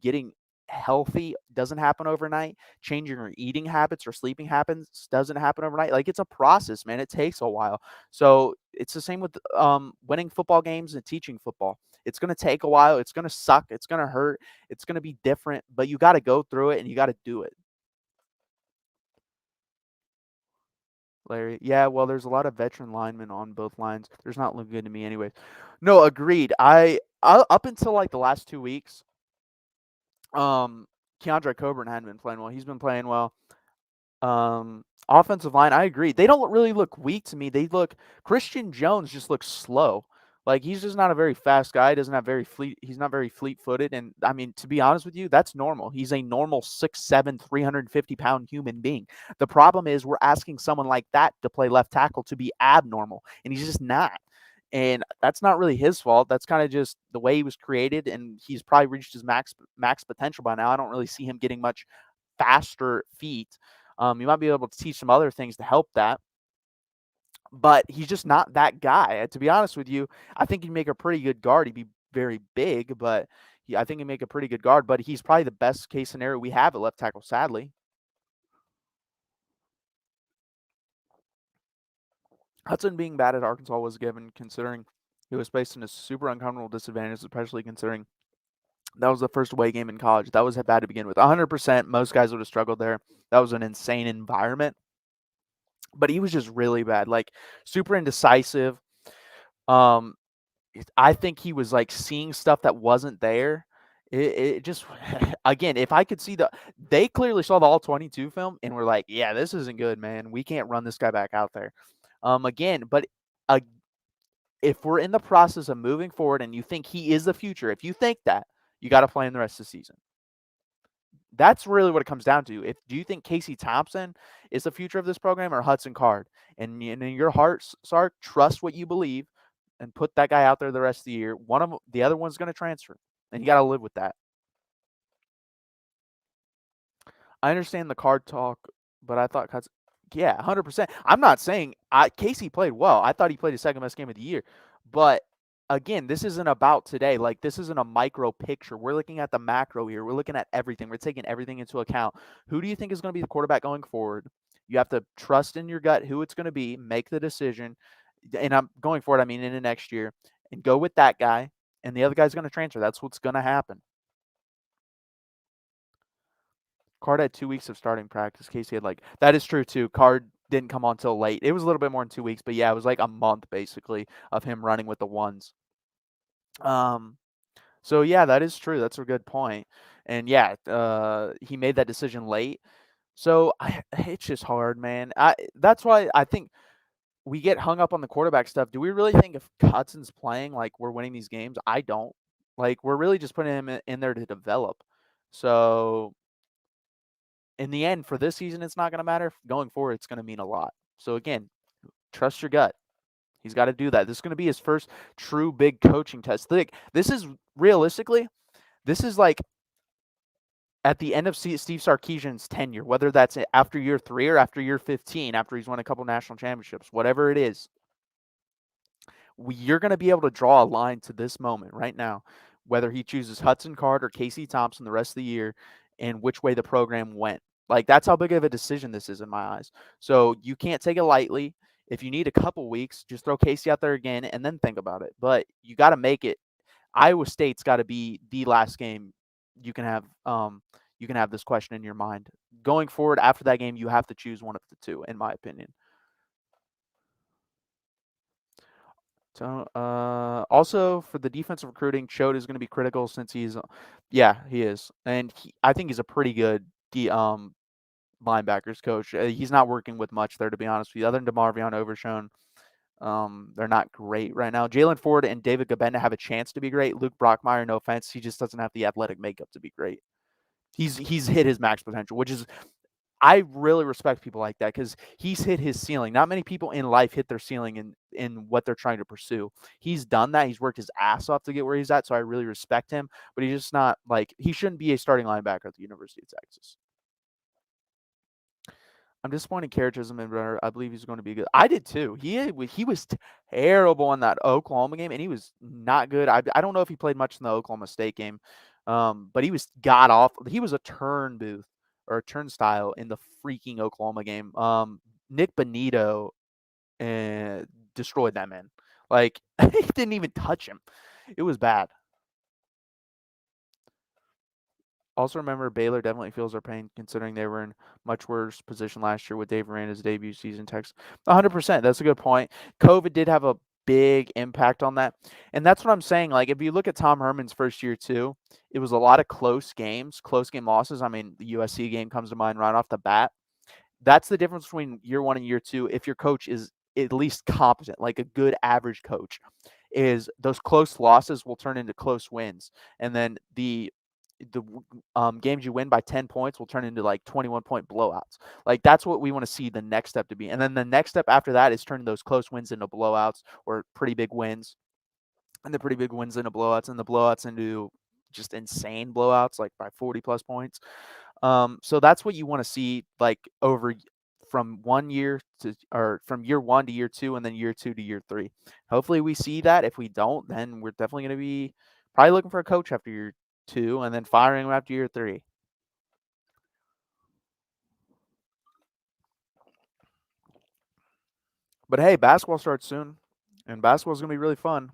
Getting healthy doesn't happen overnight. Changing your eating habits or sleeping habits doesn't happen overnight. Like it's a process, man. It takes a while. So it's the same with winning football games and teaching football. It's going to take a while. It's going to suck. It's going to hurt. It's going to be different, but you got to go through it and you got to do it. Larry. Yeah, well, there's a lot of veteran linemen on both lines. There's not looking good to me anyways. No, agreed. I up until like the last 2 weeks, Keandre Coburn hadn't been playing well. He's been playing well. Offensive line, I agree. They don't really look weak to me. Christian Jones just looks slow. Like, he's just not a very fast guy, he's not very fleet-footed, and, I mean, to be honest with you, that's normal. He's a normal 6'7", 350-pound human being. The problem is we're asking someone like that to play left tackle to be abnormal, and he's just not. And that's not really his fault. That's kinda just the way he was created, and he's probably reached his max potential by now. I don't really see him getting much faster feet. You might be able to teach some other things to help that, but he's just not that guy. To be honest with you, I think he'd make a pretty good guard. He'd be very big, but I think he'd make a pretty good guard. But he's probably the best case scenario we have at left tackle, sadly. Hudson being bad at Arkansas was given, considering he was placed in a super uncomfortable disadvantage, especially considering that was the first away game in college. That was bad to begin with. 100%, most guys would have struggled there. That was an insane environment. But he was just really bad, like super indecisive. Um, I think he was like seeing stuff that wasn't there. It just again, if I could see they clearly saw the all 22 film and were like, yeah, this isn't good, man. We can't run this guy back out there. Again, but uh, if we're in the process of moving forward and you think he is the future, if you think that, you got to play him the rest of the season. That's really what it comes down to. If do you think Casey Thompson is the future of this program or Hudson Card? And in your heart, Sark, trust what you believe and put that guy out there the rest of the year. One of the other one's going to transfer, and you got to live with that. I understand the card talk, but I thought yeah, 100%. I'm not saying Casey played well. I thought he played his second best game of the year. But again, this isn't about today. Like, this isn't a micro picture. We're looking at the macro here. We're looking at everything. We're taking everything into account. Who do you think is going to be the quarterback going forward? You have to trust in your gut who it's going to be, make the decision. And I'm going forward, I mean, into next year, and go with that guy. And the other guy's going to transfer. That's what's going to happen. Card had 2 weeks of starting practice. Casey had that is true too. Card didn't come on until late. It was a little bit more than 2 weeks, but yeah, it was like a month basically of him running with the ones. So yeah, that is true. That's a good point. And yeah, he made that decision late. So it's just hard, man. That's why I think we get hung up on the quarterback stuff. Do we really think if Hudson's playing, like, we're winning these games? I don't. Like, we're really just putting him in there to develop. So in the end, for this season, it's not going to matter. Going forward, it's going to mean a lot. So again, trust your gut. He's got to do that. This is going to be his first true big coaching test. This is realistically, this is like at the end of Steve Sarkisian's tenure, whether that's after year 3 or after year 15, after he's won a couple national championships, whatever it is, you're going to be able to draw a line to this moment right now, whether he chooses Hudson Card or Casey Thompson the rest of the year, and which way the program went. Like, that's how big of a decision this is in my eyes. So you can't take it lightly. If you need a couple weeks, just throw Casey out there again and then think about it. But you got to make it. Iowa State's got to be the last game you can have. You can have this question in your mind going forward. After that game, you have to choose one of the two, in my opinion. So, also for the defensive recruiting, Choate is going to be critical since he is, and I think he's a pretty good linebackers coach. He's not working with much there, to be honest with you, other than DeMarvion Overshone. They're not great right now. Jalen Ford and David Gabenda have a chance to be great. Luke Brockmeyer, no offense, he just doesn't have the athletic makeup to be great. He's hit his max potential, which is, I really respect people like that because he's hit his ceiling. Not many people in life hit their ceiling in what they're trying to pursue. He's done that. He's worked his ass off to get where he's at, so I really respect him. But he's just not he shouldn't be a starting linebacker at the University of Texas. I'm disappointed Caratism and Brenner. I believe he's going to be good. I did too. He was terrible in that Oklahoma game, and he was not good. I don't know if he played much in the Oklahoma State game, but he was god awful. He was a turnstile in the freaking Oklahoma game. Nick Bonito destroyed that man. Like, he didn't even touch him. It was bad. Also remember, Baylor definitely feels their pain considering they were in much worse position last year with Dave Aranda's debut season. 100%. That's a good point. COVID did have a big impact on that. And that's what I'm saying. Like, if you look at Tom Herman's first year too, it was a lot of close game losses. I mean, the USC game comes to mind right off the bat. That's the difference between year 1 and year 2. If your coach is at least competent, like a good average coach. is those close losses will turn into close wins, and then the games you win by 10 points will turn into like 21-point blowouts. Like that's what we want to see the next step to be. And then the next step after that is turning those close wins into blowouts or pretty big wins, and the pretty big wins into blowouts, and the blowouts into just insane blowouts like by 40 plus points. So that's what you want to see like over from 1 year to, or from year 1 to year 2, and then year 2 to year 3. Hopefully we see that. If we don't, then we're definitely going to be probably looking for a coach after year 2 and then firing him after year 3. But hey, basketball starts soon, and basketball's going to be really fun.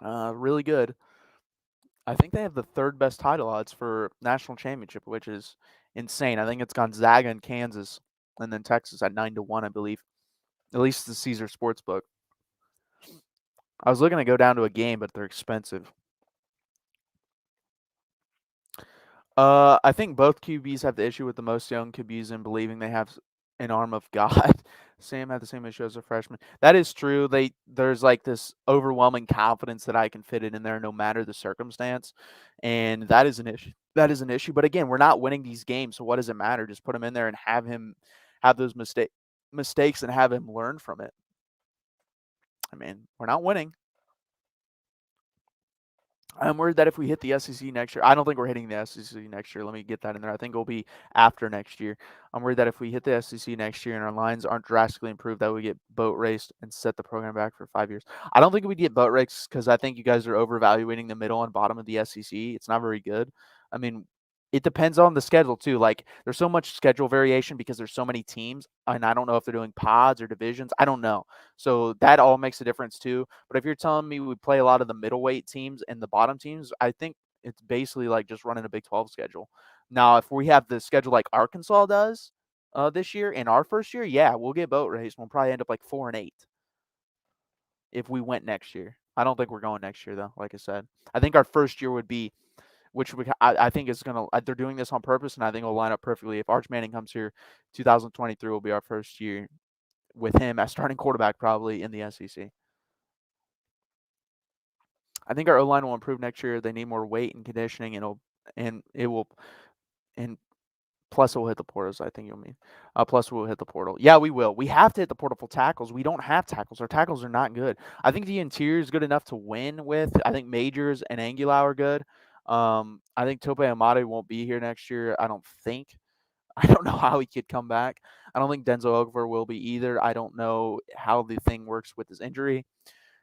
Really good. I think they have the third best title odds for national championship, which is insane. I think it's Gonzaga and Kansas, and then Texas at 9-1, I believe. At least the Caesar Sportsbook. I was looking to go down to a game, but they're expensive. I think both QBs have the issue with the most young QBs and believing they have an arm of God. Sam had the same issue as a freshman. That is true. There's like this overwhelming confidence that I can fit it in there no matter the circumstance, and that is an issue. That is an issue. But again, we're not winning these games, so what does it matter? Just put him in there and have him have those mistakes and have him learn from it. I mean, we're not winning. I'm worried that if we hit the SEC next year, I don't think we're hitting the SEC next year. Let me get that in there. I think it'll be after next year. I'm worried that if we hit the SEC next year and our lines aren't drastically improved, that we get boat raced and set the program back for 5 years. I don't think we get boat raced because I think you guys are overvaluating the middle and bottom of the SEC. It's not very good. I mean, it depends on the schedule too. Like there's so much schedule variation because there's so many teams, and I don't know if they're doing pods or divisions. I don't know. So that all makes a difference too. But if you're telling me we play a lot of the middleweight teams and the bottom teams, I think it's basically like just running a Big 12 schedule. Now, if we have the schedule like Arkansas does this year in our first year, yeah, we'll get boat raced. We'll probably end up like 4-8 if we went next year. I don't think we're going next year though. Like I said, I think our first year would be, which I think is gonna. They're doing this on purpose, and I think it'll line up perfectly. If Arch Manning comes here, 2023 will be our first year with him as starting quarterback, probably in the SEC. I think our O-line will improve next year. They need more weight and conditioning, and it will, and plus we'll hit the portals. I think you'll mean. Plus we'll hit the portal. Yeah, we will. We have to hit the portal for tackles. We don't have tackles. Our tackles are not good. I think the interior is good enough to win with. I think Majors and Angulau are good. I think Tope Amade won't be here next year. I don't think. I don't know how he could come back. I don't think Denzel Ogvar will be either. I don't know how the thing works with his injury.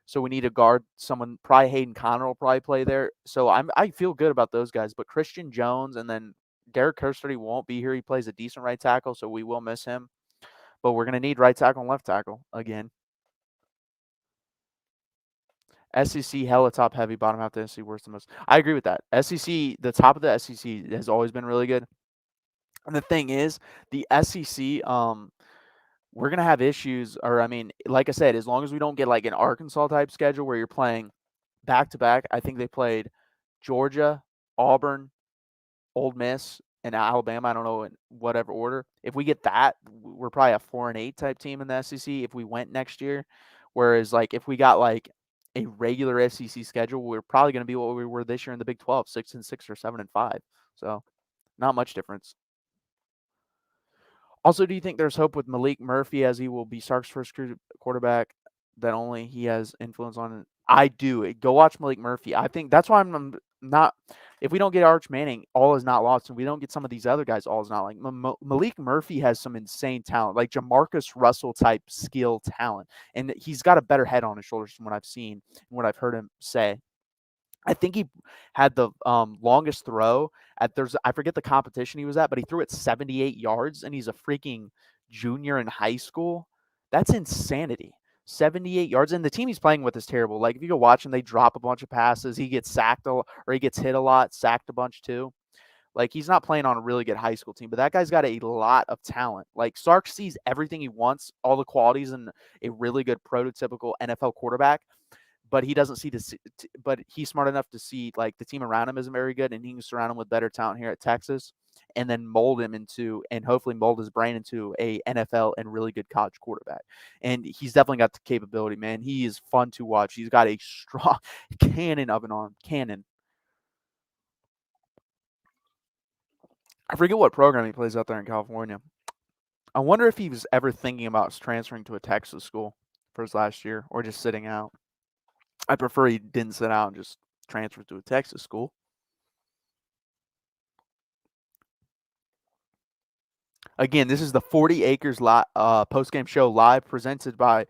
So we need to guard someone. Probably Hayden Conner will probably play there. So I feel good about those guys. But Christian Jones and then Derek Kirsten won't be here. He plays a decent right tackle, so we will miss him. But we're going to need right tackle and left tackle again. SEC hella top heavy, bottom half of the SEC worse than most. I agree with that. SEC, the top of the SEC has always been really good. And the thing is, the SEC, we're gonna have issues, or I mean, like I said, as long as we don't get like an Arkansas type schedule where you're playing back to back. I think they played Georgia, Auburn, Ole Miss, and Alabama. I don't know in whatever order. If we get that, we're probably a 4-8 type team in the SEC if we went next year. Whereas like if we got like a regular SEC schedule, we're probably going to be what we were this year in the Big 12, 6-6 or 7-5. So not much difference. Also, do you think there's hope with Malik Murphy as he will be Sark's first quarterback that only he has influence on? I do. Go watch Malik Murphy. I think that's why I'm not. If we don't get Arch Manning, all is not lost, and we don't get some of these other guys, all is not like Malik Murphy has some insane talent, like Jamarcus Russell type skill talent, and he's got a better head on his shoulders from what I've seen and what I've heard him say. I think he had the longest throw at I forget the competition he was at, but he threw it 78 yards, and he's a freaking junior in high school. That's insanity. 78 yards, and the team he's playing with is terrible. Like if you go watch him, they drop a bunch of passes. He gets sacked or he gets hit a lot, sacked a bunch too. Like he's not playing on a really good high school team, but that guy's got a lot of talent. Like Sark sees everything he wants, all the qualities in a really good prototypical NFL quarterback. but he doesn't see but he's smart enough to see like the team around him isn't very good, and he can surround him with better talent here at Texas, and then mold him into, and hopefully mold his brain into a NFL and really good college quarterback. And he's definitely got the capability, man. He is fun to watch. He's got a strong cannon of an arm, cannon. I forget what program he plays out there in California. I wonder if he was ever thinking about transferring to a Texas school for his last year or just sitting out. I prefer he didn't sit out and just transfer to a Texas school. Again, this is the 40 Acres post-game show live presented by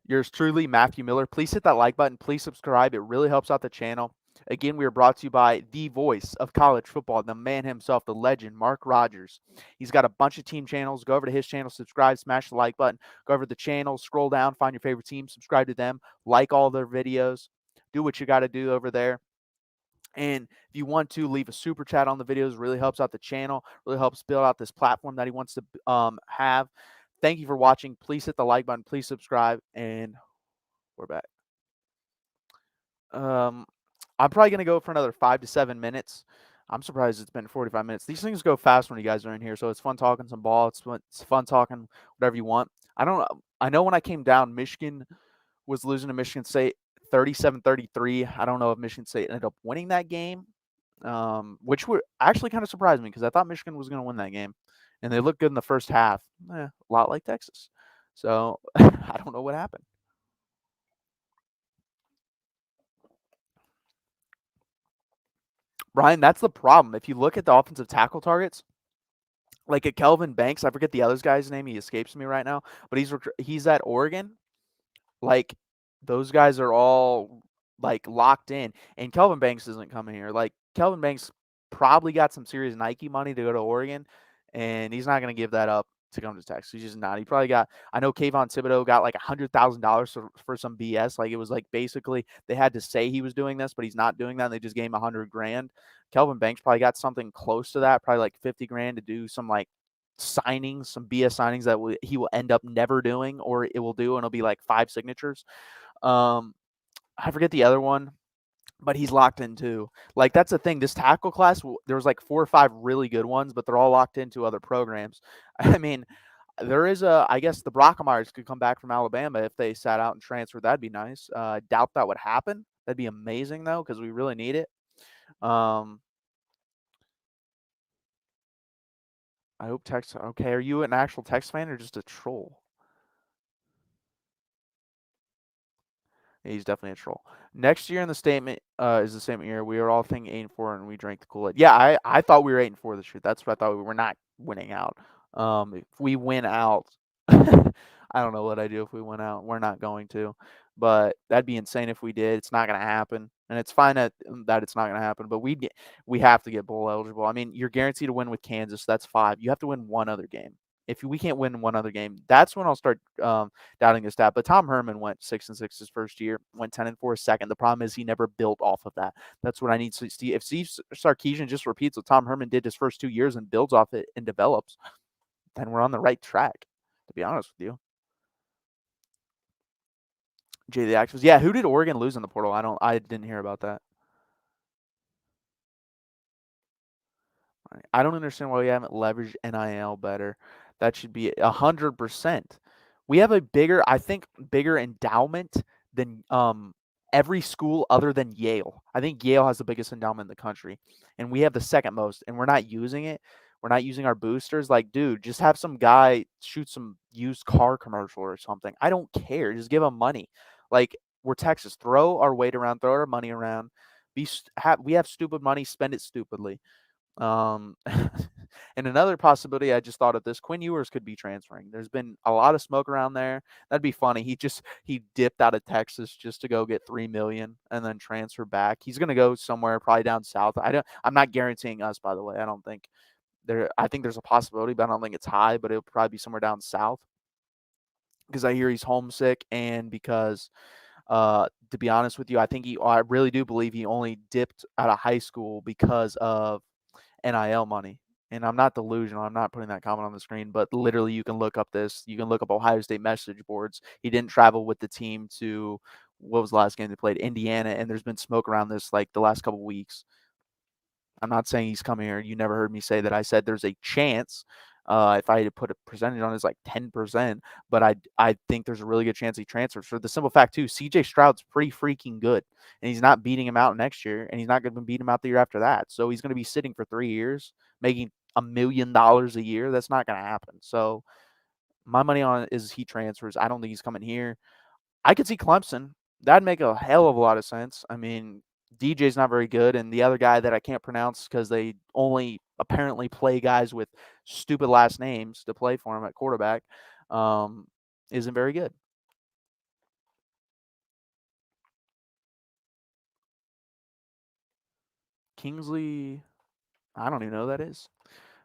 yours truly, Matthew Miller. Please hit that like button. Please subscribe. It really helps out the channel. Again, we are brought to you by the voice of college football, the man himself, the legend, Mark Rogers. He's got a bunch of team channels. Go over to his channel, subscribe, smash the like button. Go over to the channel, scroll down, find your favorite team, subscribe to them, like all their videos. Do what you got to do over there. And if you want to leave a super chat on the videos, really helps out the channel, really helps build out this platform that he wants to have. Thank you for watching. Please hit the like button. Please subscribe. And we're back. I'm probably going to go for another 5 to 7 minutes. I'm surprised it's been 45 minutes. These things go fast when you guys are in here, so it's fun talking some ball. It's fun talking whatever you want. I know when I came down, Michigan was losing to Michigan State 37-33. I don't know if Michigan State ended up winning that game, which would actually kind of surprised me because I thought Michigan was going to win that game, and they looked good in the first half. A lot like Texas. So I don't know what happened. Brian, that's the problem. If you look at the offensive tackle targets, like at Kelvin Banks, I forget the other guy's name. He escapes me right now, but he's at Oregon. Like those guys are all like locked in, and Kelvin Banks isn't coming here. Like Kelvin Banks probably got some serious Nike money to go to Oregon, and he's not going to give that up to come to Texas. He's just not. He probably got. I know Kayvon Thibodeau got like $100,000 for some BS. Like it was like basically they had to say he was doing this, but he's not doing that. And they just gave him $100,000. Kelvin Banks probably got something close to that, probably like $50,000 to do some like signings, some BS signings that he will end up never doing, or it will do, and it'll be like 5 signatures. I forget the other one, but he's locked in too. Like that's the thing. This tackle class, there was like 4 or 5 really good ones, but they're all locked into other programs. I mean, there is I guess the Brockmeyers could come back from Alabama if they sat out and transferred. That'd be nice. I doubt that would happen. That'd be amazing though, because we really need it. I hope Tex. Okay, are you an actual Tex fan or just a troll? He's definitely a troll. Next year in the statement is the same year. We are all thinking 8-4, and we drank the Kool-Aid. Yeah, I thought we were 8-4 this year. That's what I thought. We were not winning out. If we win out, I don't know what I do if we win out. We're not going to, but that'd be insane if we did. It's not going to happen, and it's fine that it's not going to happen. But we have to get bowl eligible. I mean, you're guaranteed to win with Kansas. That's 5. You have to win one other game. If we can't win one other game, that's when I'll start doubting his stat. But Tom Herman went 6-6 his first year, went 10-4 his second. The problem is he never built off of that. That's what I need to see. If Steve Sarkisian just repeats what Tom Herman did his first 2 years and builds off it and develops, then we're on the right track, to be honest with you. Jay the Axis. Yeah, who did Oregon lose in the portal? I didn't hear about that. I don't understand why we haven't leveraged NIL better. That should be 100%. We have a bigger endowment than every school other than Yale. I think Yale has the biggest endowment in the country, and we have the second most, and we're not using it. We're not using our boosters. Like, dude, just have some guy shoot some used car commercial or something. I don't care. Just give them money. Like, we're Texas. Throw our weight around. Throw our money around. We have stupid money. Spend it stupidly. And another possibility I just thought of this, Quinn Ewers could be transferring. There's been a lot of smoke around there. That'd be funny. He dipped out of Texas just to go get $3 million and then transfer back. He's gonna go somewhere probably down south. I'm not guaranteeing us, by the way. I think there's a possibility, but I don't think it's high, but it'll probably be somewhere down south. Because I hear he's homesick, and because to be honest with you, I really do believe he only dipped out of high school because of NIL money. And I'm not delusional. I'm not putting that comment on the screen, but literally you can look up Ohio State message boards. He didn't travel with the team to what was the last game they played? Indiana, and there's been smoke around this like the last couple weeks. I'm not saying he's coming here. You never heard me say that. I said there's a chance. If I had to put a percentage on it, it's like 10%. But I think there's a really good chance he transfers. For the simple fact too, CJ Stroud's pretty freaking good, and he's not beating him out next year, and he's not going to beat him out the year after that. So he's going to be sitting for 3 years, making $1 million a year. That's not going to happen. So my money on it is he transfers. I don't think he's coming here. I could see Clemson. That'd make a hell of a lot of sense. I mean, DJ's not very good, and the other guy that I can't pronounce because they only apparently play guys with stupid last names to play for him at quarterback, isn't very good. Kingsley, I don't even know who that is.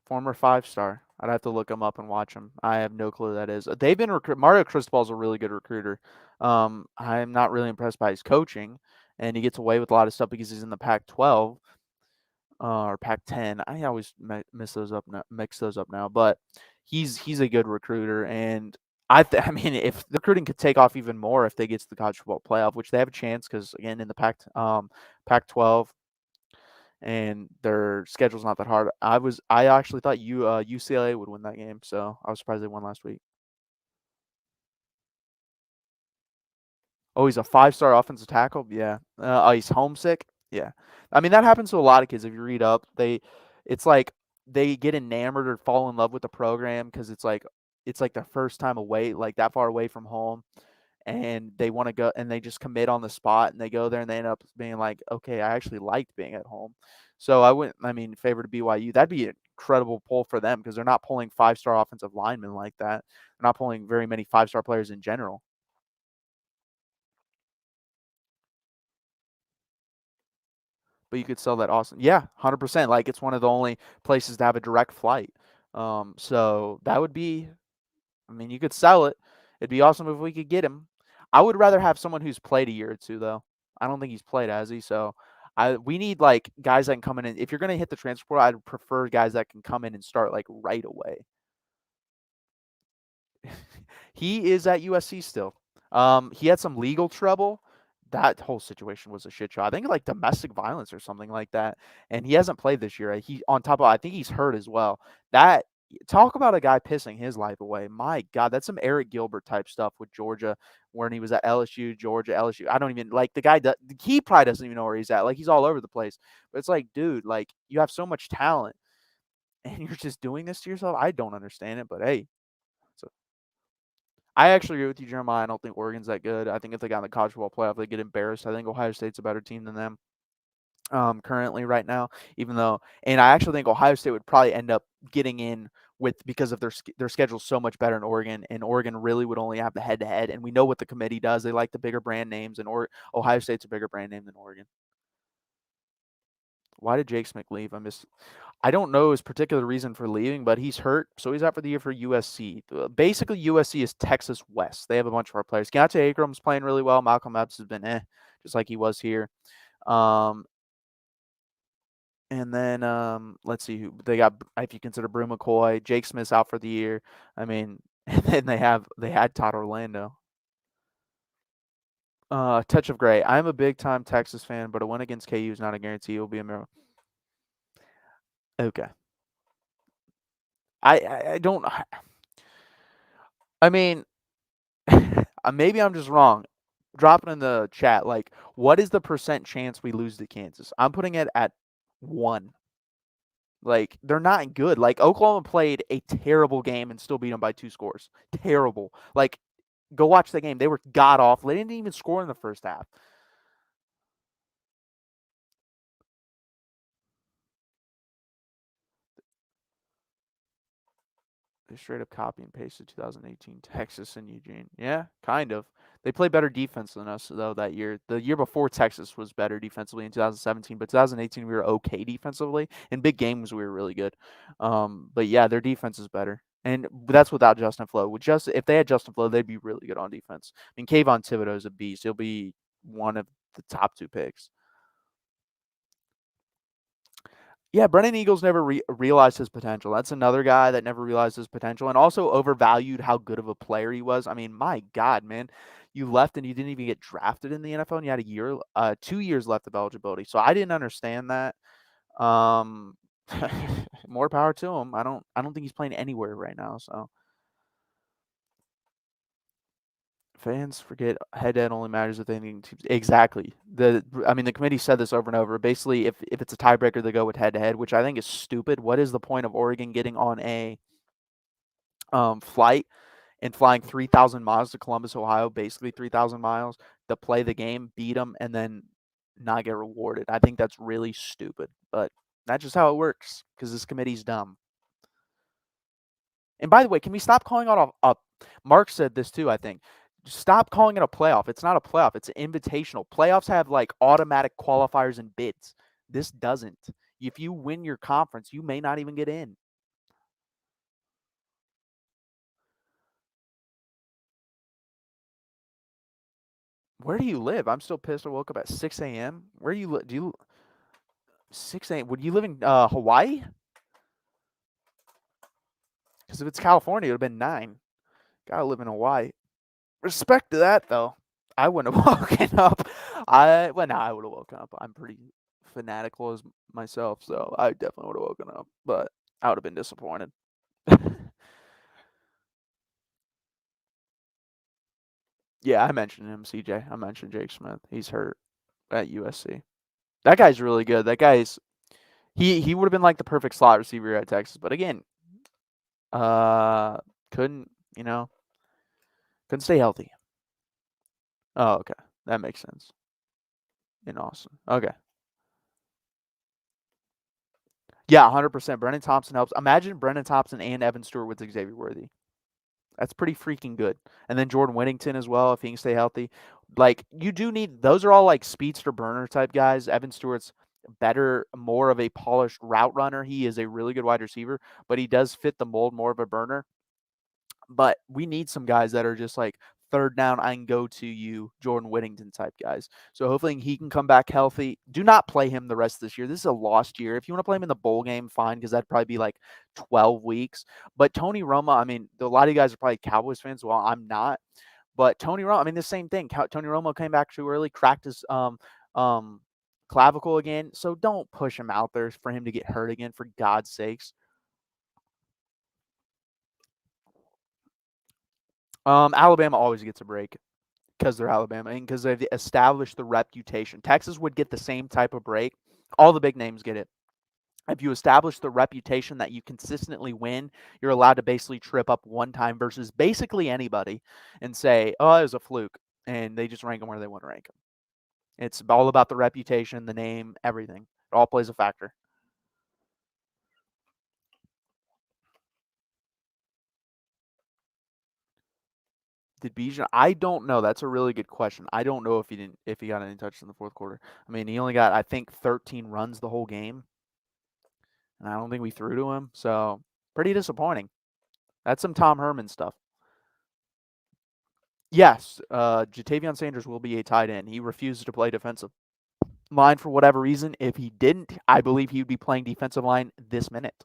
Former 5-star. I'd have to look him up and watch him. I have no clue who that is. They've been Mario Cristobal's a really good recruiter. I'm not really impressed by his coaching, and he gets away with a lot of stuff because he's in the Pac-12 or Pac-10. I always mix those up now, but he's a good recruiter, and I mean, if the recruiting could take off even more if they get to the college football playoff, which they have a chance because again in the Pac-12 and their schedule's not that hard. I actually thought UCLA would win that game, so I was surprised they won last week. Oh, he's a 5-star offensive tackle? Yeah. Oh, he's homesick? Yeah. I mean, that happens to a lot of kids. If you read up, it's like they get enamored or fall in love with the program because it's like their first time away, like that far away from home, and they want to go and they just commit on the spot and they go there and they end up being like, okay, I actually liked being at home. So I mean, favor to BYU. That'd be an incredible pull for them because they're not pulling 5-star offensive linemen like that. They're not pulling very many 5-star players in general. But you could sell that awesome. Yeah, 100%. Like it's one of the only places to have a direct flight. So that would be, I mean, you could sell it. It'd be awesome if we could get him. I would rather have someone who's played a year or two, though. I don't think he's played, has he? So we need like guys that can come in. And if you're going to hit the transfer portal, I'd prefer guys that can come in and start like right away. He is at USC still. He had some legal trouble. That whole situation was a shit show. I think like domestic violence or something like that. And he hasn't played this year. He on top of I think he's hurt as well. That talk about a guy pissing his life away. My God, that's some Eric Gilbert type stuff with Georgia when he was at LSU, Georgia, LSU. I don't even like the guy. He probably doesn't even know where he's at. Like he's all over the place. But it's like, dude, like you have so much talent, and you're just doing this to yourself. I don't understand it, but hey, I actually agree with you, Jeremiah. I don't think Oregon's that good. I think if they got in the college football playoff, they get embarrassed. I think Ohio State's a better team than them currently right now. Even though, and I actually think Ohio State would probably end up getting in with because of their schedule's so much better in Oregon, and Oregon really would only have the head-to-head. And we know what the committee does; they like the bigger brand names, and Ohio State's a bigger brand name than Oregon. Why did Jake Smith leave? I don't know his particular reason for leaving, but he's hurt, so he's out for the year for USC. Basically, USC is Texas West. They have a bunch of our players. Keontae Ingram's playing really well. Malcolm Epps has been just like he was here. And then let's see who they got. If you consider Brew McCoy, Jake Smith's out for the year. I mean, and then they had Todd Orlando. Touch of gray. I'm a big time Texas fan, but a win against KU is not a guarantee. It will be a miracle. Okay. I don't. I mean, maybe I'm just wrong. Drop it in the chat. Like, what is the percent chance we lose to Kansas? I'm putting it at 1. Like, they're not good. Like, Oklahoma played a terrible game and still beat them by 2 scores. Terrible. Like, go watch the game. They were god awful. They didn't even score in the first half. They straight up copy and pasted 2018 Texas and Eugene. Yeah, kind of. They played better defense than us though that year. The year before Texas was better defensively in 2017, but 2018 we were okay defensively. In big games we were really good. But yeah, their defense is better. And that's without Justin Flo. If they had Justin Flo, they'd be really good on defense. I mean, Kayvon Thibodeau is a beast. He'll be one of the top 2 picks. Yeah, Brennan Eagles never realized his potential. That's another guy that never realized his potential and also overvalued how good of a player he was. I mean, my God, man. you left and you didn't even get drafted in the NFL, and you had 2 years left of eligibility. So I didn't understand that. Um, more power to him. I don't think he's playing anywhere right now. So fans forget head-to-head only matters if they think teams exactly. The committee said this over and over. Basically, if it's a tiebreaker, they go with head-to-head, which I think is stupid. What is the point of Oregon getting on a flight and flying 3,000 miles to Columbus, Ohio, basically 3,000 miles to play the game, beat them, and then not get rewarded? I think that's really stupid. But that's just how it works because this committee's dumb. And by the way, can we stop calling it a Mark said this too, I think. Stop calling it a playoff. It's not a playoff. It's an invitational. Playoffs have like automatic qualifiers and bids. This doesn't. If you win your conference, you may not even get in. Where do you live? I'm still pissed. I woke up at 6 a.m. Where do you live? 6 a.m.? Would you live in Hawaii? Because if it's California, it would have been 9. Gotta live in Hawaii. Respect to that, though. I wouldn't have woken up. I would have woken up. I'm pretty fanatical as myself, so I definitely would have woken up. But I would have been disappointed. Yeah, I mentioned him, CJ. I mentioned Jake Smith. He's hurt at USC. That guy's really good. That guy's he would have been like the perfect slot receiver at Texas, but again, uh, couldn't couldn't stay healthy. Oh, okay, that makes sense. In Austin, okay. Yeah, 100%. Brennan Thompson helps. Imagine Brennan Thompson and Evan Stewart with Xavier Worthy. That's pretty freaking good. And then Jordan Whittington as well, if he can stay healthy. Like, you do need those are all like speedster burner type guys. Evan Stewart's better, more of a polished route runner. He is a really good wide receiver, but he does fit the mold more of a burner. But we need some guys that are just like third down, I can go to you, Jordan Whittington type guys. So hopefully he can come back healthy. Do not play him the rest of this year. This is a lost year. If you want to play him in the bowl game, fine, because that'd probably be like 12 weeks. But Tony Romo, I mean, a lot of you guys are probably Cowboys fans. Well, I'm not. But Tony Romo, I mean, the same thing. Tony Romo came back too early, cracked his clavicle again. So don't push him out there for him to get hurt again, for God's sakes. Alabama always gets a break because they're Alabama and because they've established the reputation. Texas would get the same type of break. All the big names get it. If you establish the reputation that you consistently win, you're allowed to basically trip up one time versus basically anybody and say, oh, it was a fluke. And they just rank them where they want to rank them. It's all about the reputation, the name, everything. It all plays a factor. Did Bijan? I don't know. That's a really good question. I don't know if he got any touches in the fourth quarter. I mean, he only got, I think, 13 runs the whole game, and I don't think we threw to him. So pretty disappointing. That's some Tom Herman stuff. Yes, Jatavion Sanders will be a tight end. He refuses to play defensive line for whatever reason. If he didn't, I believe he would be playing defensive line this minute.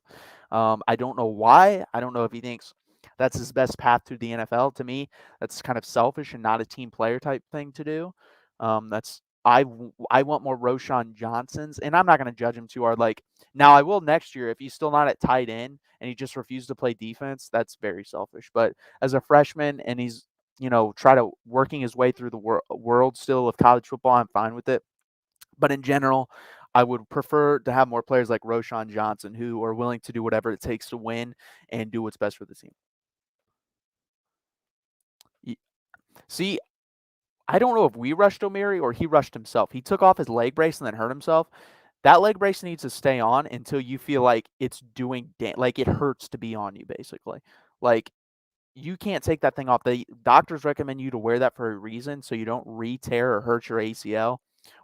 I don't know why. I don't know if he thinks that's his best path to the NFL. To me, that's kind of selfish and not a team player type thing to do. I want more Roshan Johnsons, and I'm not going to judge him too hard. Like, now, I will next year if he's still not at tight end and he just refuses to play defense. That's very selfish. But as a freshman and he's try to working his way through the world still of college football, I'm fine with it. But in general, I would prefer to have more players like Roshan Johnson who are willing to do whatever it takes to win and do what's best for the team. See, I don't know if we rushed O'Mary or he rushed himself. He took off his leg brace and then hurt himself. That leg brace needs to stay on until you feel like it's doing like it hurts to be on you, basically. Like, you can't take that thing off. The doctors recommend you to wear that for a reason so you don't re-tear or hurt your ACL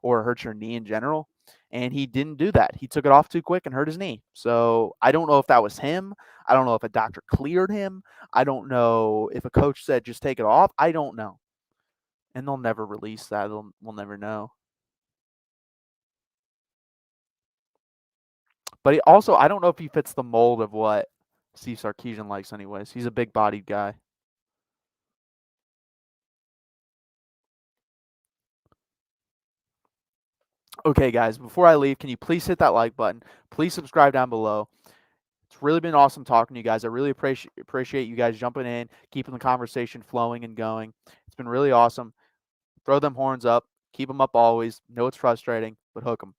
or hurt your knee in general. And he didn't do that. He took it off too quick and hurt his knee. So I don't know if that was him. I don't know if a doctor cleared him. I don't know if a coach said just take it off. I don't know. And they'll never release that. We'll never know. But I don't know if he fits the mold of what Steve Sarkisian likes anyways. He's a big-bodied guy. Okay, guys, before I leave, can you please hit that like button? Please subscribe down below. It's really been awesome talking to you guys. I really appreciate you guys jumping in, keeping the conversation flowing and going. It's been really awesome. Throw them horns up. Keep them up always. Know it's frustrating, but hook them.